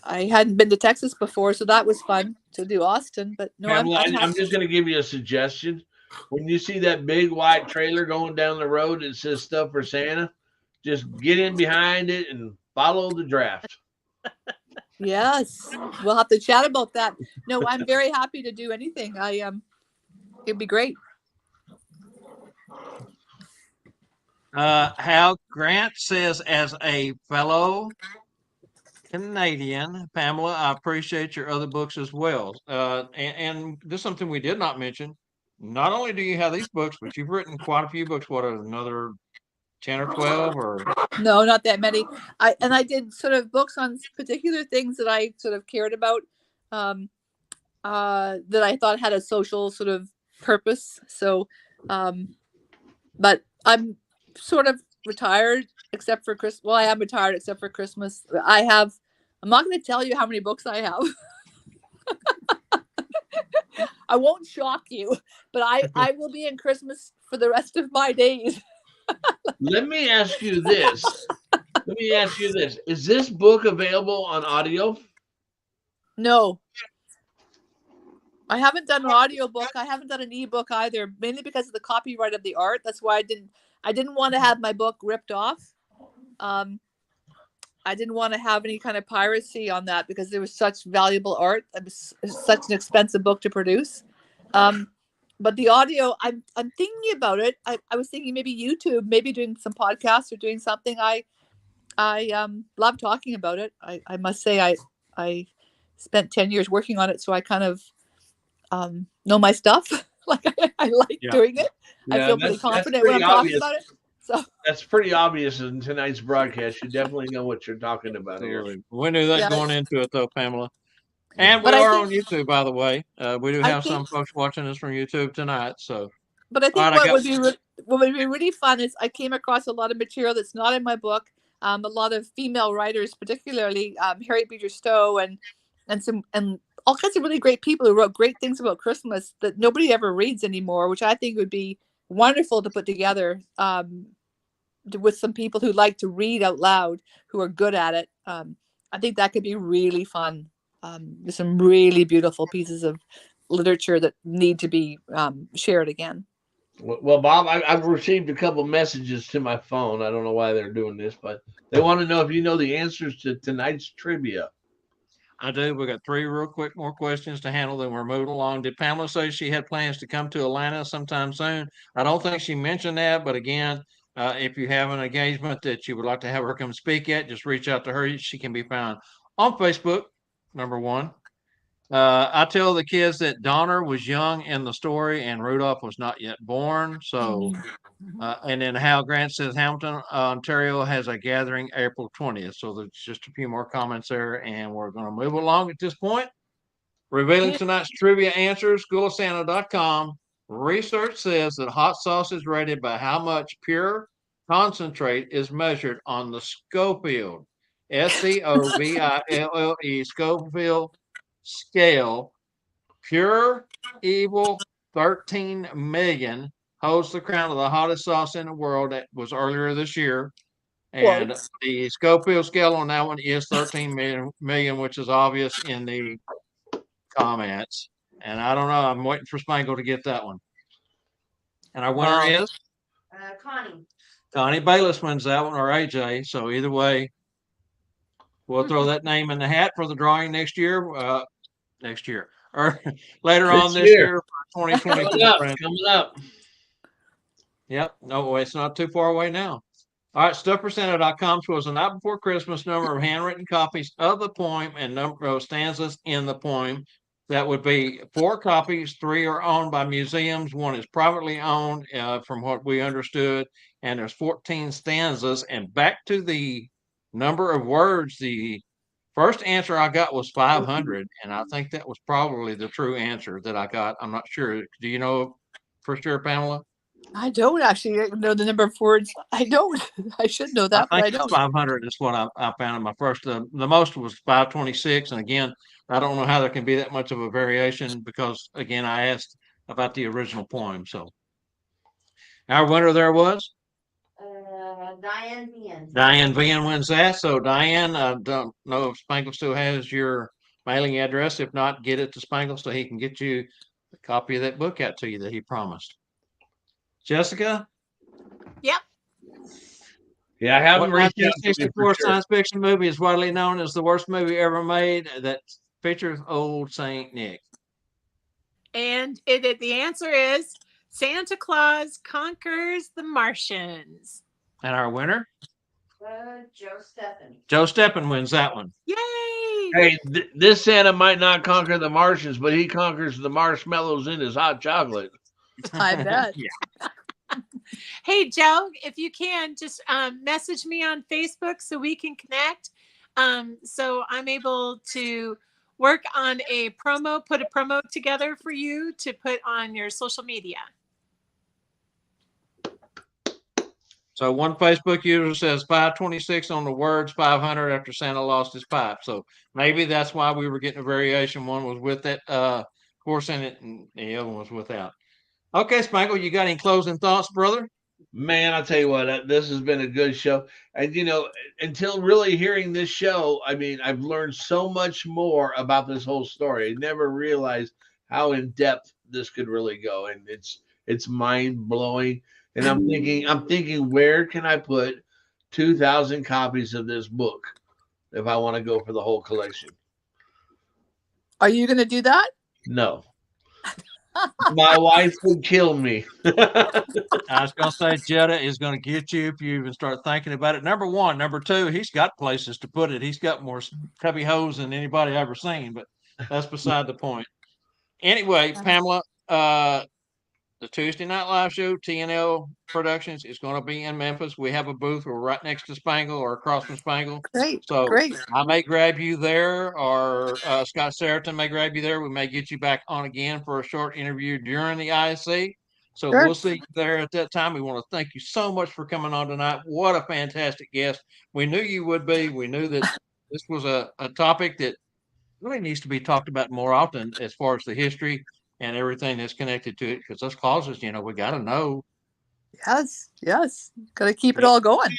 hadn't been to Texas before, so that was fun to do Austin. But no, Pamela, I'm just going to give you a suggestion. When you see that big white trailer going down the road that says stuff for Santa, just get in behind it and follow the draft. Yes, we'll have to chat about that. No, I'm very happy to do anything. It'd be great. Hal Grant says, as a fellow Canadian, Pamela, I appreciate your other books as well. And this is something we did not mention. Not only do you have these books, but you've written quite a few books. What, another 10 or 12 or? No, not that many. I did sort of books on particular things that I sort of cared about, that I thought had a social sort of purpose. So, but I'm sort of retired except for Christmas. Well, I am retired except for Christmas. I'm not going to tell you how many books I have. I won't shock you, but I will be in Christmas for the rest of my days. Let me ask you this. Is this book available on audio? No. I haven't done an audio book. I haven't done an ebook either, mainly because of the copyright of the art. That's why I didn't want to have my book ripped off. I didn't want to have any kind of piracy on that because there was such valuable art. It was such an expensive book to produce. But the audio, I'm thinking about it. I was thinking maybe YouTube, maybe doing some podcasts or doing something. I love talking about it. I must say I spent 10 years working on it, so I kind of know my stuff. Like I like doing it. Yeah, I feel pretty confident when I'm talking about it. So that's pretty obvious in tonight's broadcast. You definitely know what you're talking about here. We knew that going into it, though, Pamela. And we are on YouTube, by the way. We do have some folks watching us from YouTube tonight. So, but I think what would be really fun is I came across a lot of material that's not in my book. A lot of female writers, particularly Harriet Beecher Stowe and all kinds of really great people who wrote great things about Christmas that nobody ever reads anymore, which I think would be wonderful to put together with some people who like to read out loud, who are good at it. I think that could be really fun. There's some really beautiful pieces of literature that need to be shared again. Well, Bob, I've received a couple messages to my phone. I don't know why they're doing this, but they want to know if you know the answers to tonight's trivia. I do. We got 3 real quick more questions to handle, then we're moving along. Did Pamela say she had plans to come to Atlanta sometime soon? I don't think she mentioned that, but again, if you have an engagement that you would like to have her come speak at, just reach out to her. She can be found on Facebook, number 1. I tell the kids that Donner was young in the story and Rudolph was not yet born. So, and then Hal Grant says Hamilton, Ontario has a gathering April 20th. So there's just a few more comments there, and we're going to move along at this point. Revealing tonight's trivia answers, schoolofsanta.com. Research says that hot sauce is rated by how much pure concentrate is measured on the Schofield, Scoville Schofield scale. Pure Evil 13 million holds the crown of the hottest sauce in the world. That was earlier this year. And the Schofield scale on that one is 13 million, which is obvious in the comments. And I don't know. I'm waiting for Spangle to get that one. And our winner is Connie. Connie Bayless wins that one, or AJ. So either way, we'll throw that name in the hat for the drawing next year. Or later on this year for 2024. Coming up. Yep. No, it's not too far away now. All right, StuffForSanta.com shows the night before Christmas number of handwritten copies of the poem and number of stanzas in the poem. That would be 4 copies. 3 are owned by museums. 1 is privately owned, from what we understood. And there's 14 stanzas. And back to the number of words, the first answer I got was 500, and I think that was probably the true answer that I got. I'm not sure. Do you know for sure, Pamela? I don't actually know the number of words. I don't. I should know that, but I don't. 500 is what I found in my first. The most was 526, and again, I don't know how there can be that much of a variation because, again, I asked about the original poem. So, our winner there was Diane Vian. Diane Vian wins that. So, Diane, I don't know if Spangle still has your mailing address. If not, get it to Spangle so he can get you a copy of that book out to you that he promised. Jessica? Yep. Yeah, I haven't What reached out to you 1964 for sure. science fiction movie is widely known as the worst movie ever made that features old Saint Nick? And the answer is Santa Claus Conquers the Martians. And our winner? Joe Steffen. Joe Steffen wins that one. Yay! Hey, this Santa might not conquer the Martians, but he conquers the marshmallows in his hot chocolate. I bet. Yeah. Hey, Joe, if you can, just message me on Facebook so we can connect. So I'm able to work on a promo, put a promo together for you to put on your social media. So one Facebook user says 526 on the words, 500 after Santa lost his pipe. So maybe that's why we were getting a variation. One was with that horse in it, and the other one was without. Okay, Spangle, you got any closing thoughts, brother? Man, I'll tell you what, this has been a good show. And, until really hearing this show, I mean, I've learned so much more about this whole story. I never realized how in depth this could really go. And it's mind blowing. And I'm thinking, where can I put 2,000 copies of this book if I want to go for the whole collection? Are you going to do that? No. My wife would kill me. I was going to say, Jetta is going to get you if you even start thinking about it. Number one. Number two, he's got places to put it. He's got more cubby holes than anybody I've ever seen, but that's beside the point. Anyway, Pamela, the Tuesday Night Live show, TNL Productions, is going to be in Memphis. We have a booth. We're right next to Spangle or across from Spangle. Great. So great. I may grab you there, or Scott Saraton may grab you there. We may get you back on again for a short interview during the ISC. So Sure. we'll see you there at that time. We want to thank you so much for coming on tonight. What a fantastic guest. We knew you would be. We knew that this was a topic that really needs to be talked about more often as far as the history and everything that's connected to it, because those causes, we got to know. Yes. Got to keep it all going.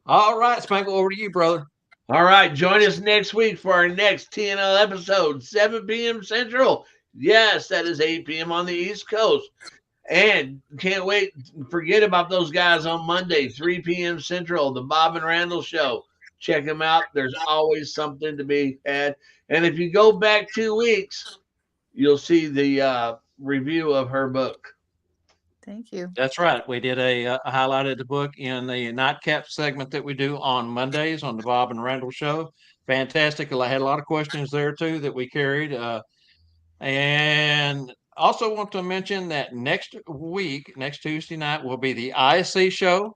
All right, Spangle, over to you, brother. All right, join us next week for our next TNL episode, 7 p.m. Central. Yes, that is 8 p.m. on the East Coast. And can't wait. Forget about those guys on Monday, 3 p.m. Central, the Bob and Randall Show. Check them out. There's always something to be had. And if you go back 2 weeks, you'll see the review of her book. Thank you. That's right. We did a highlighted the book in the nightcap segment that we do on Mondays on the Bob and Randall Show. Fantastic. I had a lot of questions there too that we carried. And also want to mention that next week, next Tuesday night, will be the ISC show.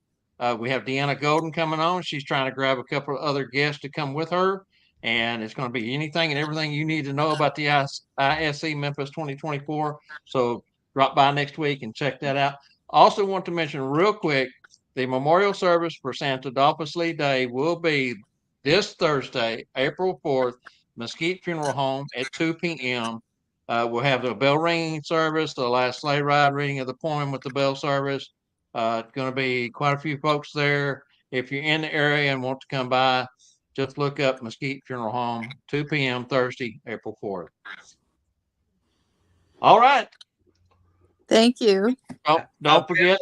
We have Deanna Golden coming on. She's trying to grab a couple of other guests to come with her. And it's going to be anything and everything you need to know about the ISC Memphis 2024. So drop by next week and check that out. Also want to mention real quick, the memorial service for Santa Adolphus Lee Day will be this Thursday, April 4th, Mesquite Funeral Home at 2 p.m. We'll have the bell ringing service, the last sleigh ride, reading of the poem with the bell service. It's going to be quite a few folks there. If you're in the area and want to come by, just look up Mesquite Funeral Home, 2 p.m. Thursday, April 4th. All right. Thank you. Don't forget.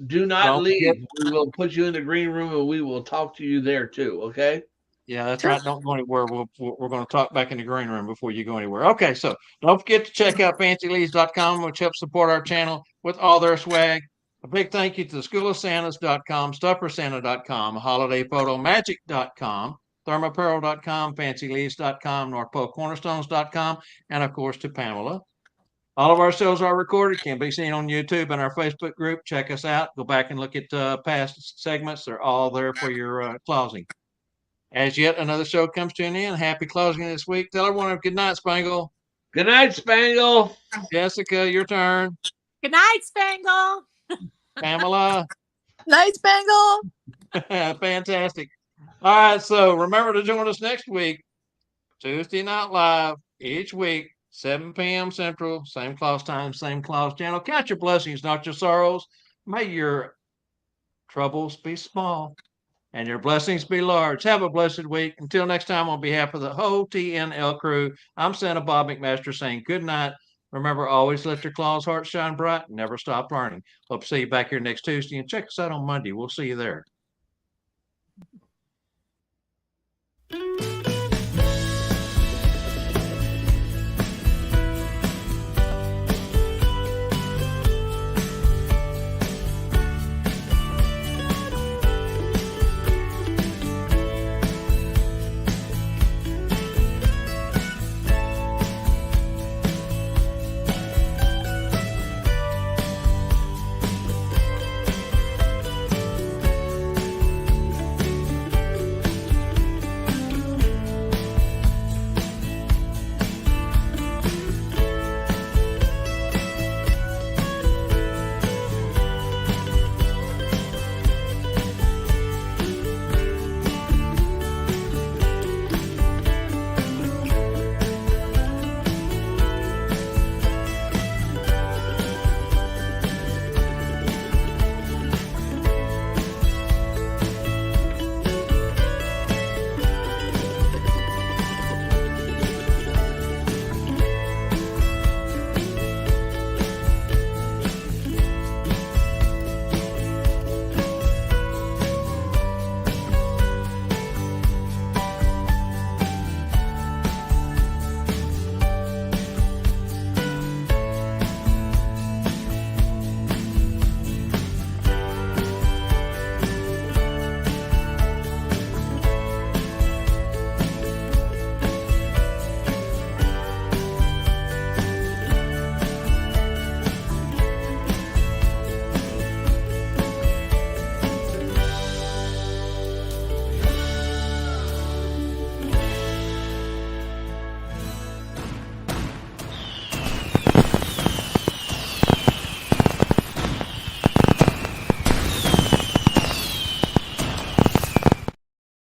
Do not leave. We will put you in the green room and we will talk to you there too. Okay. Yeah, that's right. Don't go anywhere. We're going to talk back in the green room before you go anywhere. Okay, so don't forget to check out fancylees.com, which helps support our channel with all their swag. A big thank you to the schoolofsantas.com, stuffersanta.com, holidayphotomagic.com, thermapparel.com, fancylees.com, northpolecornerstones.com, and of course to Pamela. All of our shows are recorded, can be seen on YouTube and our Facebook group. Check us out. Go back and look at past segments. They're all there for your closing. As yet another show comes to an end. Happy closing this week. Tell everyone good night, Spangle. Good night, Spangle. Jessica, your turn. Good night, Spangle. Pamela. Night, Spangle. Fantastic. All right, so remember to join us next week, Tuesday Night Live, each week, 7 p.m. Central, same class time, same class channel. Count your blessings, not your sorrows. May your troubles be small and your blessings be large. Have a blessed week. Until next time, on behalf of the whole TNL crew, I'm Santa Bob McMaster saying good night. Remember, always let your claws heart shine bright and never stop learning. Hope to see you back here next Tuesday, and check us out on Monday. We'll see you there.